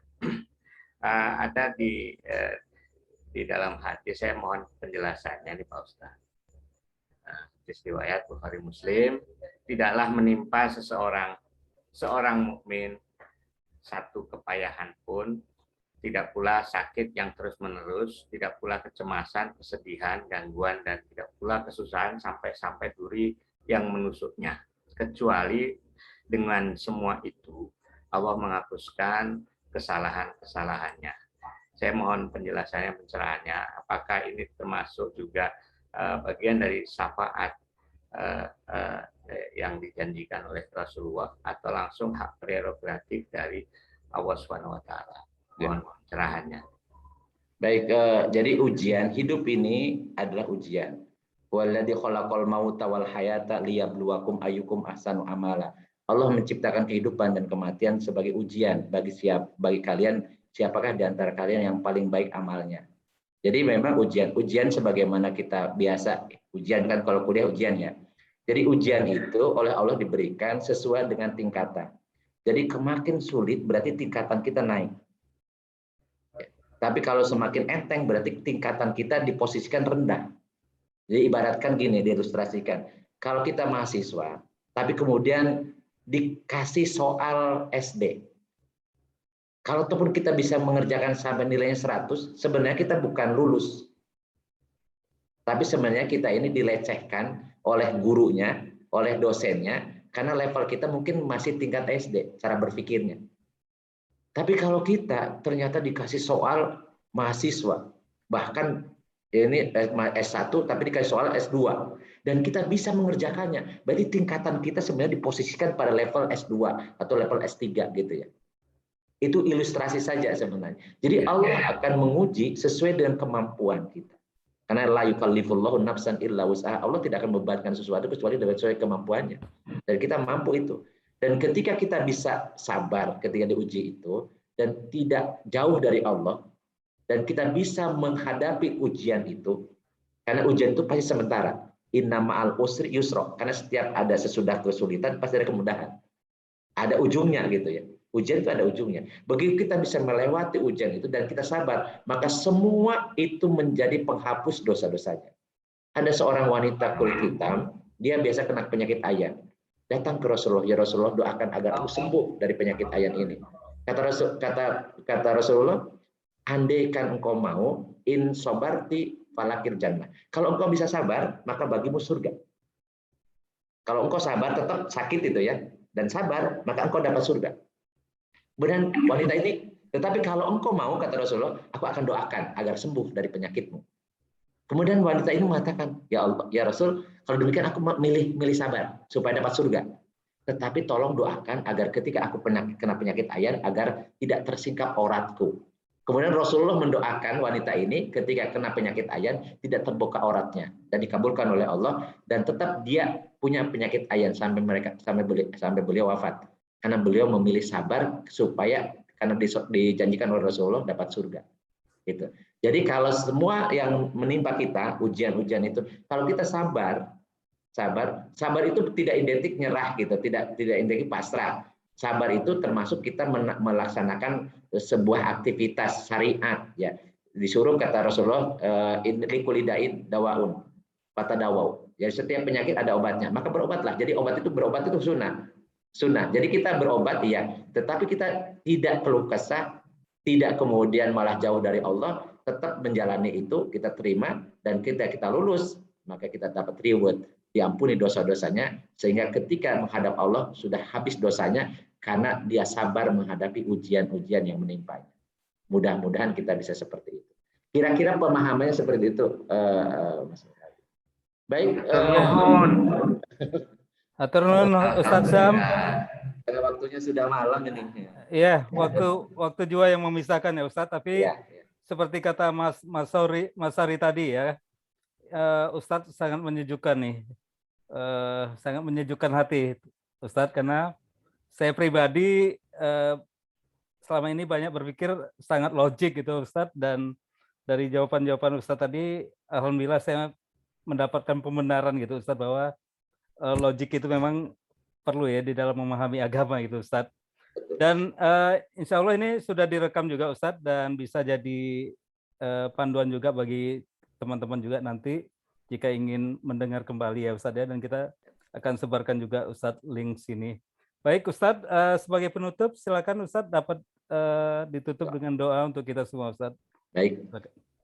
ada di dalam hadis, saya mohon penjelasannya nih Pak Ustadz. Hadis riwayat Bukhari Muslim, tidaklah menimpa seorang mukmin satu kepayahan pun, tidak pula sakit yang terus-menerus, tidak pula kecemasan, kesedihan, gangguan, dan tidak pula kesusahan sampai duri yang menusuknya. Kecuali dengan semua itu, Allah menghapuskan kesalahan-kesalahannya. Saya mohon penjelasannya, pencerahannya. Apakah ini termasuk juga bagian dari syafaat yang dijanjikan oleh Rasulullah, atau langsung hak prerogatif dari Allah SWT? Mohon pencerahannya. Baik, jadi ujian hidup ini adalah ujian. Walladzi khalaqal mauta wal hayata liyabluwakum ayyukum ahsanu amala. Allah menciptakan kehidupan dan kematian sebagai ujian bagi kalian, siapakah di antara kalian yang paling baik amalnya. Jadi memang ujian sebagaimana kita biasa ujian kan, kalau kuliah ujian ya. Jadi ujian itu oleh Allah diberikan sesuai dengan tingkatan. Jadi semakin sulit berarti tingkatan kita naik. Tapi kalau semakin enteng berarti tingkatan kita diposisikan rendah. Jadi ibaratkan gini, diilustrasikan. Kalau kita mahasiswa, tapi kemudian dikasih soal SD. Kalau ataupun kita bisa mengerjakan sampai nilainya 100, sebenarnya kita bukan lulus. Tapi sebenarnya kita ini dilecehkan oleh gurunya, oleh dosennya, karena level kita mungkin masih tingkat SD, cara berpikirnya. Tapi kalau kita ternyata dikasih soal mahasiswa, bahkan ini S1 tapi dikasih soal S2, dan kita bisa mengerjakannya, berarti tingkatan kita sebenarnya diposisikan pada level S2 atau level S3 gitu ya. Itu ilustrasi saja sebenarnya. Jadi Allah akan menguji sesuai dengan kemampuan kita. Karena la yukallifullahu nafsan illa wus'aha. Allah tidak akan membebankan sesuatu kecuali sesuai kemampuannya. Dan kita mampu itu. Dan ketika kita bisa sabar ketika diuji itu dan tidak jauh dari Allah, dan kita bisa menghadapi ujian itu, karena ujian itu pasti sementara. Inna ma'al usri yusra. Karena setiap ada sesudah kesulitan pasti ada kemudahan. Ada ujungnya gitu ya. Ujian itu ada ujungnya. Begitu kita bisa melewati ujian itu dan kita sabar, maka semua itu menjadi penghapus dosa-dosanya. Ada seorang wanita kulit hitam, dia biasa kena penyakit ayan. Datang ke Rasulullah, ya Rasulullah, doakan agar aku sembuh dari penyakit ayan ini. Kata Rasulullah, andaikan engkau mau, in sobarti falakir jannah. Kalau engkau bisa sabar, maka bagimu surga. Kalau engkau sabar, tetap sakit itu ya, dan sabar, maka engkau dapat surga. Kemudian wanita ini, tetapi kalau engkau mau, kata Rasulullah, aku akan doakan agar sembuh dari penyakitmu. Kemudian wanita ini mengatakan, ya Allah, ya Rasul, kalau demikian aku milih sabar supaya dapat surga. Tetapi tolong doakan agar ketika aku kena penyakit ayan agar tidak tersingkap auratku. Kemudian Rasulullah mendoakan wanita ini ketika kena penyakit ayan tidak terbuka auratnya dan dikabulkan oleh Allah, dan tetap dia punya penyakit ayan sampai beliau wafat. Karena beliau memilih sabar supaya karena dijanjikan oleh Rasulullah dapat surga. Gitu. Jadi kalau semua yang menimpa kita, ujian-ujian itu, kalau kita sabar itu tidak identik nyerah gitu, tidak identik pasrah. Sabar itu termasuk kita melaksanakan sebuah aktivitas syariat ya. Disuruh kata Rasulullah, likulidain dawaun, fatadawau. Jadi setiap penyakit ada obatnya, maka berobatlah. Jadi berobat itu sunnah. Jadi kita berobat iya, tetapi kita tidak keluh kesah, tidak kemudian malah jauh dari Allah, tetap menjalani itu, kita terima, dan kita lulus, maka kita dapat reward, diampuni dosa-dosanya, sehingga ketika menghadap Allah sudah habis dosanya, karena dia sabar menghadapi ujian-ujian yang menimpanya. Mudah-mudahan kita bisa seperti itu. Kira-kira pemahamannya seperti itu, Mas. Baik. Atur nuhun Ustadz Sam. Waktunya sudah malam ini. Iya, waktu juga yang memisahkan ya Ustadz, tapi seperti kata Mas Sari tadi ya, Ustadz sangat menyejukkan nih, sangat menyejukkan hati Ustadz, karena saya pribadi selama ini banyak berpikir sangat logik gitu Ustadz, dan dari jawaban-jawaban Ustadz tadi, alhamdulillah saya mendapatkan pembenaran gitu Ustadz, bahwa logik itu memang perlu ya di dalam memahami agama gitu Ustadz. Dan insya Allah ini sudah direkam juga Ustadz, dan bisa jadi panduan juga bagi teman-teman juga nanti jika ingin mendengar kembali ya Ustadz ya, dan kita akan sebarkan juga Ustadz link sini. Baik Ustadz, sebagai penutup silakan Ustadz dapat ditutup dengan doa untuk kita semua Ustadz. Baik.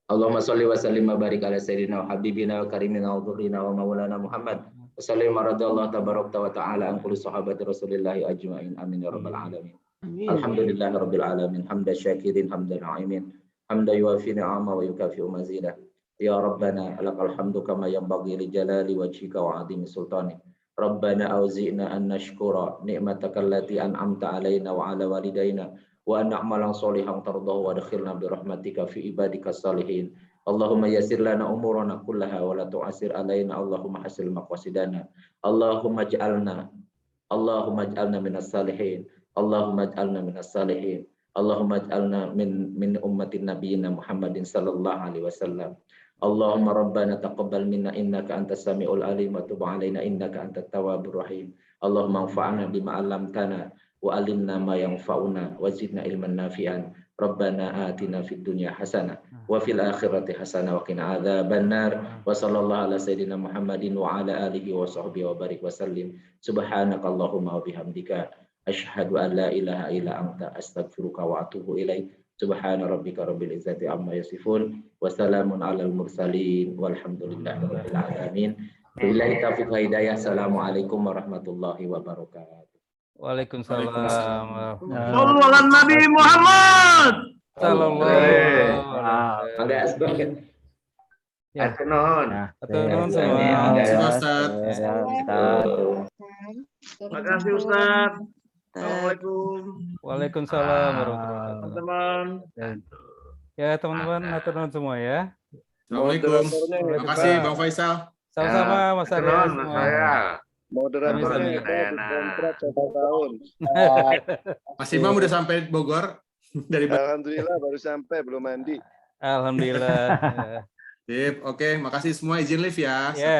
Allahumma sholli wa sallim wa barik ala sayyidina wa habibina wa karimina wa dhurrina wa maulana Muhammad. Wassalamu radhiyallahu tabarakta wa ta'ala an kulli sahabati Rasulillahi ajma'in. Amin ya rabbal alamin. Alhamdulillahi rabbil alamin. Hamdan syakirin hamdan na'imin. Hamdan yuwafi ni'ama wa yukafi'u mazidah. Ya Rabbana lakal hamdu kama yanbaghi li jalali wajhika wa 'azimi sultanik. Rabbana auzi'na an nashkura ni'mataka allati an'amta 'alaina wa 'ala walidayna wa an na'malan sholihan tardahu wa adkhilna bi rahmatika fi ibadika salihin. Allahumma yassir lana umurana kullaha wa la tu'assir alaina. Allahumma hasil maqasidana. Allahumma ij'alna minas salihin. Allahumma ij'alna minas salihin. Allahumma ij'alna min ummatin nabiyina Muhammadin sallallahu alaihi wasallam. Allahumma rabbana taqabbal minna innaka antas samiul alim wa tub alaina innaka antat tawwabur rahim. Allahumma anfa'na bima 'allamtana wa 'allimna ma yanfa'una wa zidna ilman nafi'an. Rabbana atina fid dunya hasanah wa fil akhirati hasanah wa qina adzabannar. Wa sallallahu ala sayyidina Muhammadin wa ala alihi wa sahbihi wa barik wa sallim. Subhanakallahumma wa bihamdika asyhadu an la ilaha illa anta astaghfiruka wa atubu ilaik. Subhana rabbika rabbil izzati amma yasifun wa salamun alal mursalin walhamdulillahi rabbil alamin. Billahi taufiq wa hidayah. Assalamualaikum warahmatullahi wabarakatuh. Waalaikumsalam. Sallu ala Nabi Muhammad. Sallallahu alaihi wasallam. Ya. Atur nuhun semua. Terima kasih Ustaz. Assalamualaikum. Waalaikumsalam warahmatullahi wabarakatuh. Teman-teman. Ya teman-teman, atur nuhun semua ya. Assalamualaikum. Terima kasih Bang Faisal. Sama-sama Mas Arya. Moderatornya kontrak 1 tahun. Mas Imam udah sampai Bogor dari Alhamdulillah baru sampai, belum mandi. Alhamdulillah. Sip, oke, makasih semua, izin live ya.